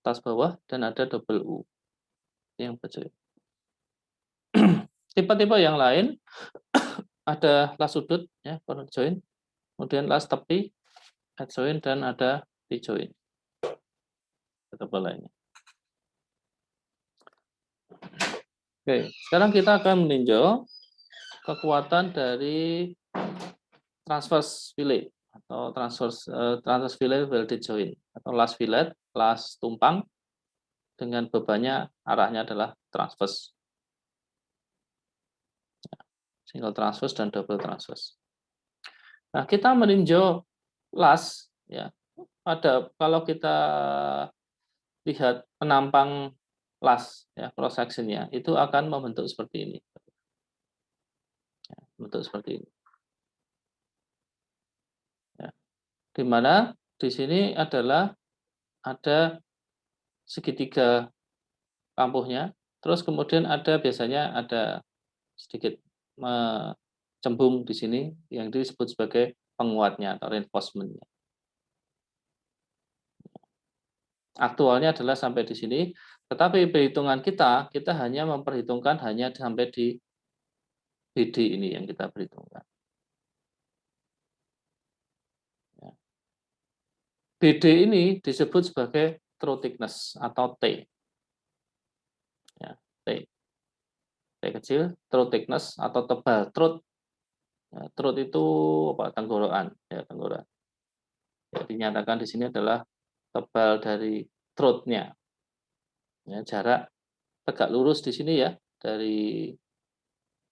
atas bawah, dan ada double U. Yang betul. Tipe-tipe yang lain, ada las sudut, ya, corner join, kemudian las tepi, head join, dan ada T-join. Tipe lainnya. Oke, sekarang kita akan meninjau kekuatan dari transverse fillet atau transverse fillet welded joint atau las fillet, las tumpang dengan bebannya arahnya adalah transverse. Single transverse dan double transverse. Nah, kita meninjau las ya. Kalau kita lihat penampang las ya, cross sectionnya itu akan membentuk seperti ini. Ya, bentuk seperti ini. Ya. Di mana di sini adalah ada segitiga kampuhnya, terus kemudian biasanya ada sedikit cembung di sini yang disebut sebagai penguatnya atau reinforcement-nya. Aktualnya adalah sampai di sini, tetapi perhitungan kita hanya memperhitungkan hanya sampai di BD ini yang kita perhitungkan. BD ini disebut sebagai through thickness atau T. Ya, T. T kecil, through thickness atau tebal. Throat. Ya, throat itu apa? Tenggorokan. Ya, tenggorokan. Ya, dinyatakan di sini adalah tebal dari throat-nya. Ya, jarak tegak lurus di sini ya, dari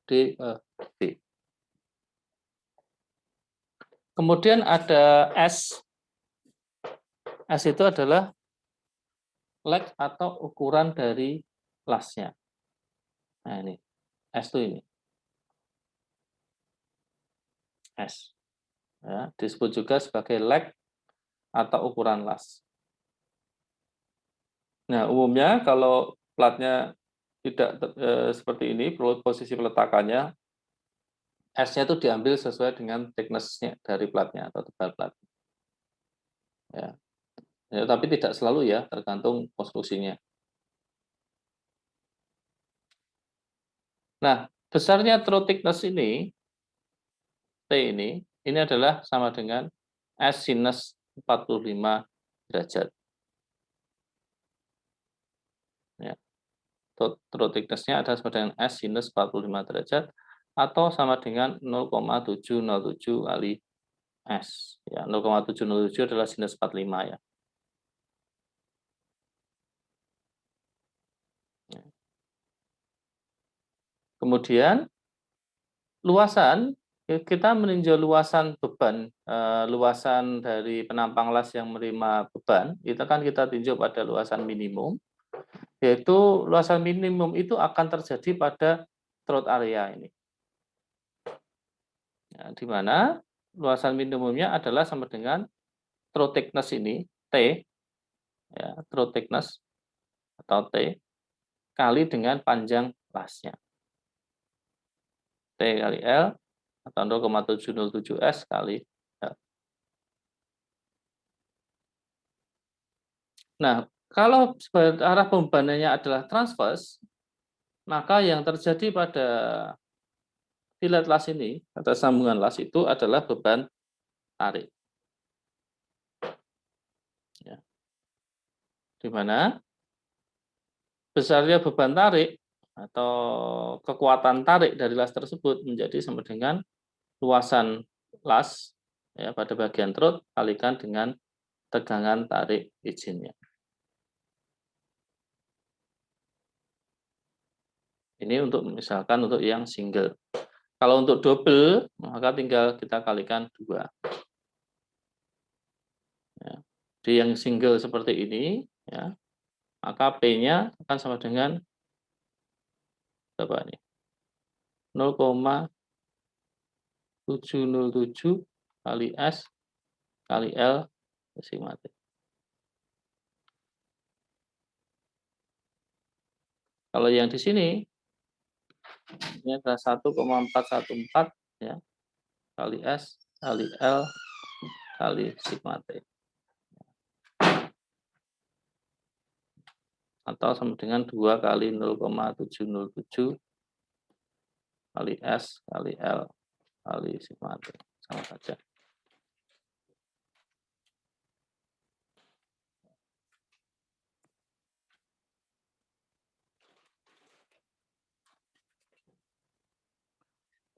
D ke B. Kemudian ada S. S itu adalah leg atau ukuran dari lasnya. Nah ini, S itu ini. S. Ya, disebut juga sebagai leg atau ukuran las. Nah, umumnya kalau platnya tidak seperti ini, posisi peletakannya, S-nya itu diambil sesuai dengan thickness-nya dari platnya atau tebal plat. Ya. Ya, tapi tidak selalu ya, tergantung konstruksinya. Nah, besarnya throat thickness ini, T ini adalah sama dengan S sinus 45 derajat. Ya. Throat thickness-nya adalah sama dengan S sinus 45 derajat atau sama dengan 0,707 kali S. Ya, 0,707 adalah sinus 45 ya. Kemudian luasan, kita meninjau luasan beban, luasan dari penampang las yang menerima beban, itu kan kita tinjau pada luasan minimum, yaitu luasan minimum itu akan terjadi pada throat area ini. Ya, di mana luasan minimumnya adalah sama dengan throat thickness ini, T, ya, throat thickness atau T, kali dengan panjang lasnya. T kali L atau 0,707 S kali L. Nah, kalau arah pembebanannya adalah transverse, maka yang terjadi pada filet las ini, atau sambungan las itu adalah beban tarik. Ya. Di mana besarnya beban tarik atau kekuatan tarik dari las tersebut menjadi sama dengan luasan las ya, pada bagian throat kalikan dengan tegangan tarik izinnya. Ini untuk misalkan untuk yang single. Kalau untuk double, maka tinggal kita kalikan 2. Ya. Di yang single seperti ini, ya, maka P-nya akan sama dengan berapa ini? 0,707 kali S kali L sigma T. Kalau yang di sini, ini adalah 1,414 ya, kali S kali L kali sigma T. Atau sama dengan 2 kali 0,707 kali S kali L kali sigma T. Sama saja.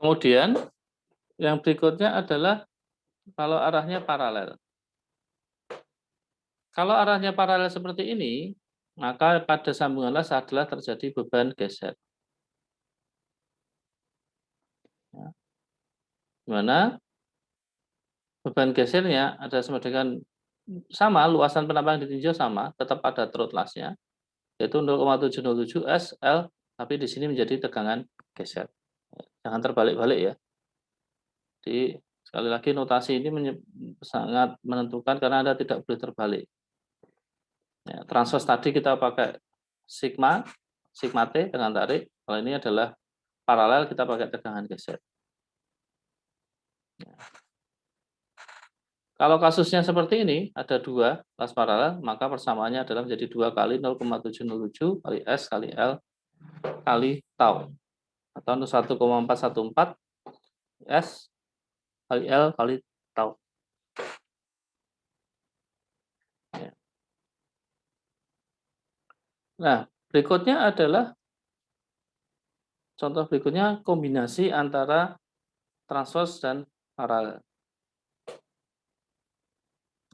Kemudian yang berikutnya adalah kalau arahnya paralel. Kalau arahnya paralel seperti ini, maka pada sambungan las adalah terjadi beban geser. Ya. Di mana beban gesernya ada sama dengan sama, luasan penampang ditinjau sama, tetap pada throat lasnya, yaitu 0,707 S L, tapi di sini menjadi tegangan geser. Jangan terbalik-balik ya. Jadi sekali lagi notasi ini sangat menentukan karena Anda tidak boleh terbalik. Ya, transverse tadi kita pakai sigma T dengan tarik. Kalau ini adalah paralel kita pakai tegangan geser. Ya. Kalau kasusnya seperti ini, ada 2 las paralel, maka persamaannya adalah menjadi 2 kali 0,707 kali S kali L kali tau. Atau 1,414 S kali L kali tau. Ya. Nah, berikutnya adalah contoh berikutnya kombinasi antara transpose dan paralel.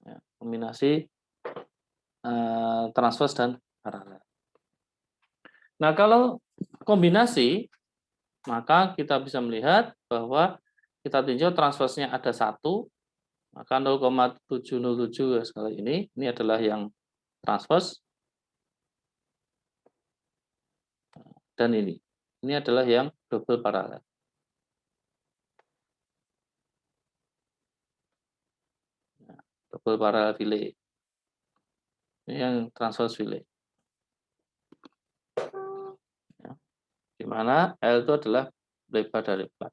Ya, kombinasi transpose dan paralel. Nah, kalau kombinasi, maka kita bisa melihat bahwa kita tinjau transpose-nya ada 1, maka 0,707 sekali ini adalah yang transpose, dan ini adalah yang double paralel. Double paralel relay. Ini yang transpose relay. Ya, di mana L itu adalah lebar dari plat.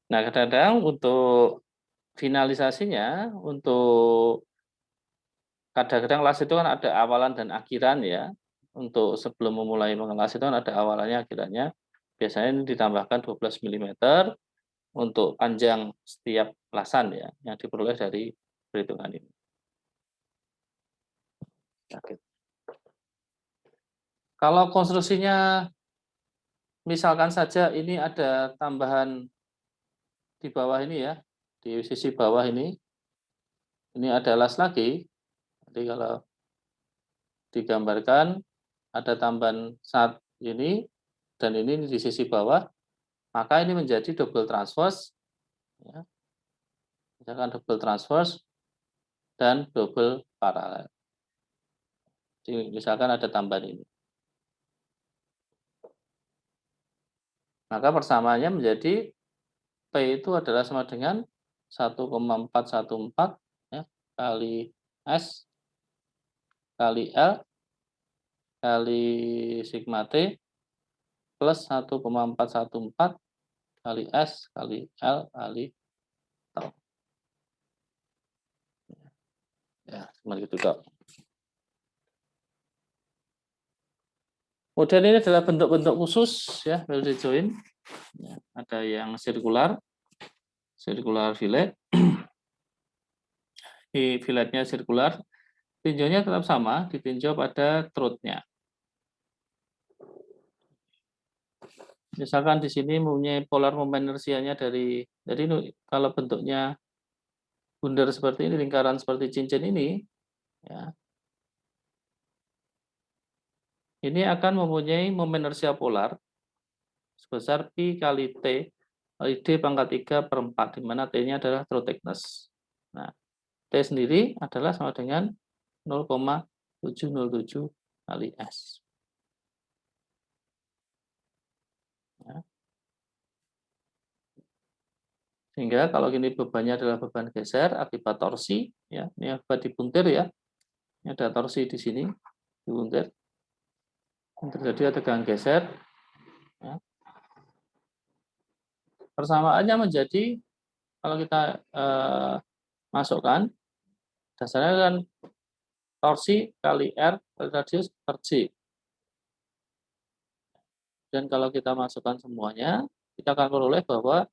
Nah, kadang-kadang untuk finalisasinya, untuk kadang-kadang las itu kan ada awalan dan akhiran ya. Untuk sebelum memulai mengelas itu kan ada awalannya, akhirannya. Biasanya ini ditambahkan 12 mm untuk panjang setiap lasan ya, yang diperoleh dari perhitungan ini. Kalau konstruksinya misalkan saja ini ada tambahan di bawah ini ya, di sisi bawah ini ada las lagi. Jadi kalau digambarkan ada tambahan saat ini dan ini di sisi bawah, maka ini menjadi double transverse, ya. Misalkan double transverse dan double paralel. Jadi misalkan ada tambahan ini, maka persamaannya menjadi P itu adalah sama dengan 1,414 ya, kali S kali L kali sigma T plus 1,414 kali S kali L kali tau. Ya, seperti itu kok. Kemudian ini adalah bentuk-bentuk khusus ya, welded joint. Ya, ada yang sirkular fillet. Di filletnya sirkular, tinjaunya tetap sama, ditinjau pada throat-nya. Misalkan di sini mempunyai polar moment inersianya dari kalau bentuknya bundar seperti ini, lingkaran seperti cincin ini, ya, ini akan mempunyai moment inersia polar sebesar pi kali T kali D pangkat 3/4, di mana T-nya adalah throat thickness. Nah, T sendiri adalah sama dengan 0,707 kali S. Ya. Sehingga kalau gini bebannya adalah beban geser akibat torsi, ya, ini akibat dibuntir ya. Ini ada torsi di sini, dibuntir. Yang terjadi ada tegangan geser. Ya. Persamaannya menjadi kalau kita masukkan dasarnya kan torsi kali R kali radius per G. Dan kalau kita masukkan semuanya, kita akan peroleh bahwa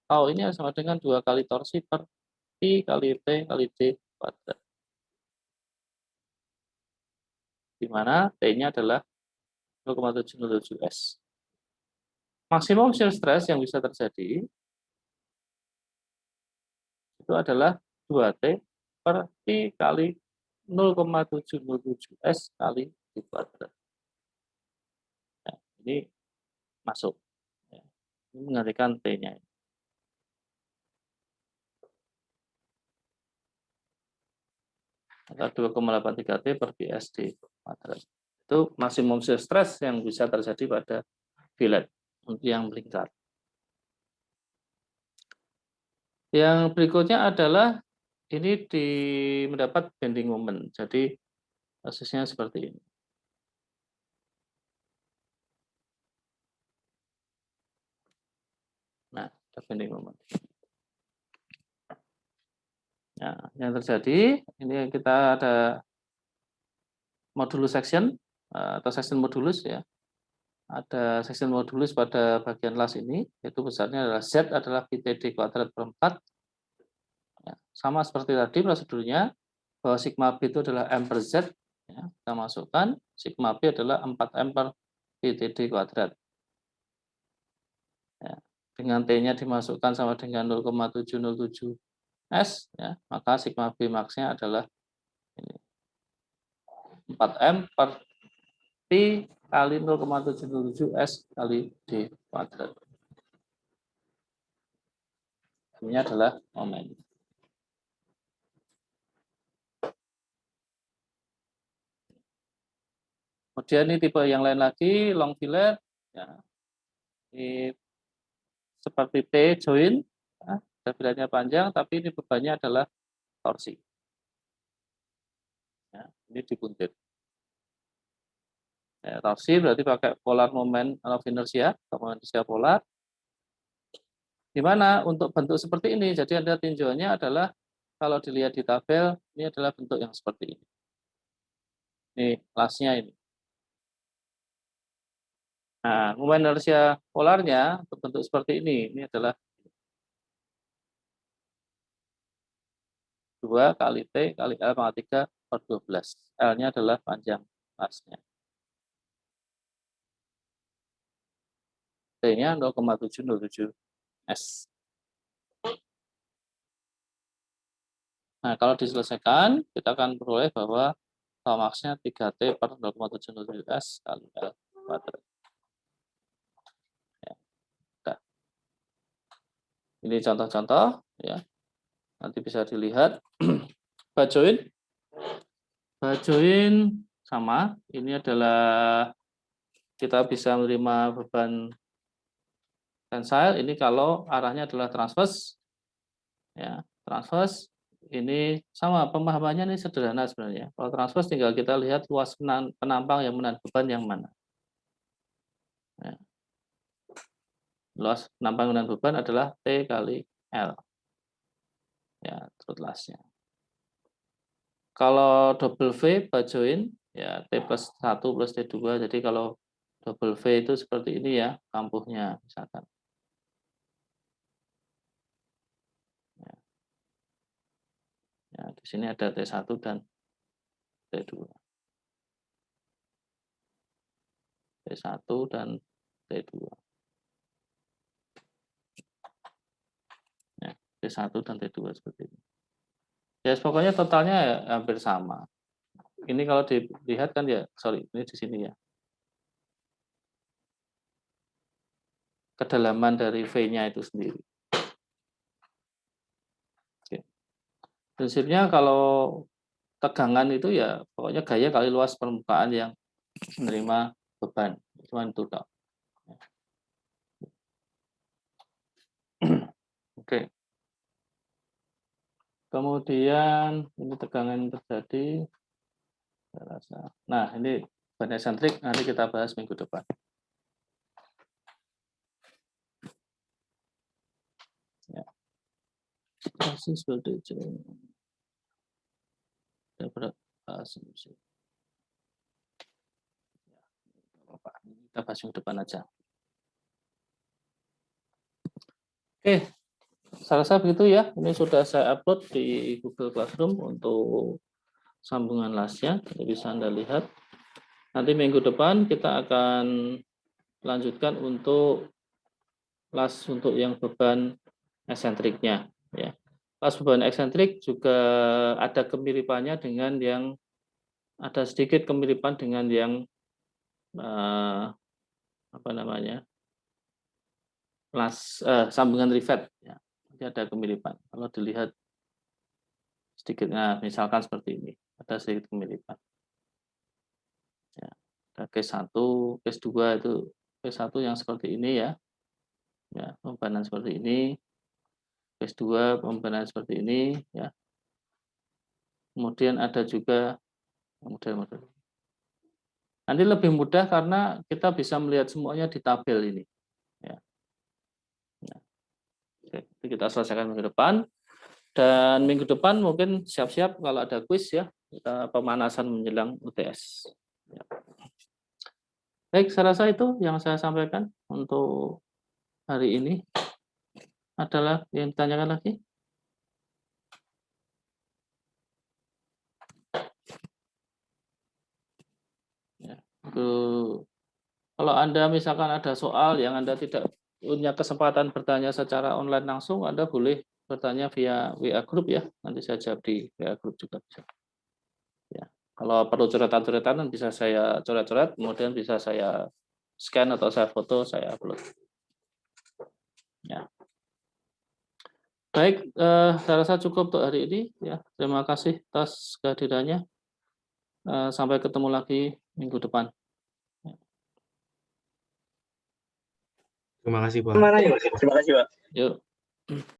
tau ini sama dengan 2 kali torsi per Pi kali T kali D kuadrat. Di mana T-nya adalah 0,707 S. Maksimum shear stress yang bisa terjadi itu adalah 2T per Pi kali 0,707 S kali D kuadrat. Nah, ini masuk. Ya. Ini mengalihkan T-nya. Maka 2,83 T per PSD kuadrat. Itu maksimum shear stress yang bisa terjadi pada fillet untuk yang melingkar. Yang berikutnya adalah ini mendapat bending moment. Jadi posisinya seperti ini. Nah, ada bending moment. Nah, yang terjadi ini kita ada modulus section atau section modulus ya. ada section modulus pada bagian las ini, yaitu besarnya adalah Z adalah PTD kuadrat per 4. Ya, sama seperti tadi prosedurnya, bahwa sigma B itu adalah M per Z, ya, kita masukkan, sigma B adalah 4M per PTD kuadrat. Ya, dengan T-nya dimasukkan sama dengan 0,707 S, ya, maka sigma B max-nya adalah ini, 4M per P kali 0,707 S kali D kuadrat. Ini adalah momen. Kemudian ini tipe yang lain lagi, long fillet, ya, ini seperti T join, ya, filletnya panjang, tapi ini bebannya adalah torsi. Ya, ini dibuntir. Ya, torsi berarti pakai polar moment of inertia, moment inersia polar. Di mana untuk bentuk seperti ini, jadi ada tinjauannya adalah kalau dilihat di tabel, ini adalah bentuk yang seperti ini. Ini lasnya ini. Nah, moment inersia polarnya untuk bentuk seperti ini adalah 2 kali T kali L pangkat 3 per 12. L-nya adalah panjang lasnya. T-nya 0,707 S. Nah, kalau diselesaikan, kita akan peroleh bahwa tau max-nya 3T per 0,707 S kali L kuadrat. Ya, udah. Ini contoh-contoh, ya. Nanti bisa dilihat. Bajoin sama. Ini adalah kita bisa menerima beban tensile. Ini kalau arahnya adalah transverse, ya, transverse. Ini sama, pemahamannya ini sederhana sebenarnya. Kalau transverse tinggal kita lihat luas penampang yang menahan beban yang mana. Ya. Luas penampang menahan beban adalah T kali L. Ya, truth lasnya. Kalau double V bajoin, ya T plus 1 plus T2. Jadi kalau double V itu seperti ini ya, kampuhnya misalkan. Ya, di sini ada T1 dan T2. T1 dan T2. Ya, T1 dan T2 seperti ini. Ya, pokoknya totalnya ya, hampir sama. Ini kalau dilihat kan ya, sorry, ini di sini ya. Kedalaman dari V-nya itu sendiri. Oke. Prinsipnya kalau tegangan itu ya pokoknya gaya kali luas permukaan yang menerima beban. Cuma itu toh. Oke. Kemudian ini tegangan terjadi. Saya rasa. Nah, ini beban eksentrik nanti kita bahas minggu depan. Ya. Proses voltage. Asumsi. Kita bahas minggu depan aja. Oke, saya rasa begitu ya. Ini sudah saya upload di Google Classroom untuk sambungan lasnya. Jadi bisa Anda lihat. Nanti minggu depan kita akan lanjutkan untuk las untuk yang beban eksentriknya. Ya. Las beban eksentrik juga ada kemiripannya dengan yang ada sedikit kemiripan dengan yang apa namanya las sambungan rivet. Ya. Jadi ada kemiripan. Kalau dilihat sedikit, nah misalkan seperti ini, ada sedikit kemiripan. Ya. Ada case 1, case 2 itu case 1 yang seperti ini ya. Ya, pembebanan seperti ini. Case 2 pembebanan seperti ini ya. Kemudian ada juga model-model. Nanti lebih mudah karena kita bisa melihat semuanya di tabel ini. Ya. Ya. Oke, kita selesaikan minggu depan. Dan minggu depan mungkin siap-siap kalau ada kuis ya, kita pemanasan menjelang UTS. Ya. Baik, saya rasa itu yang saya sampaikan untuk hari ini. Adalah yang ditanyakan lagi? Ya, kalau Anda misalkan ada soal yang Anda tidak punya kesempatan bertanya secara online langsung, Anda boleh bertanya via WA Group ya. Nanti saya jawab di WA Group juga bisa. Ya. Kalau perlu coretan-coretan bisa saya coret-coret, kemudian bisa saya scan atau saya foto, saya upload. Ya. Baik, saya rasa cukup untuk hari ini. Ya, terima kasih atas kehadirannya. Sampai ketemu lagi minggu depan. Terima kasih, Pak. Terima kasih, Pak. Yuk.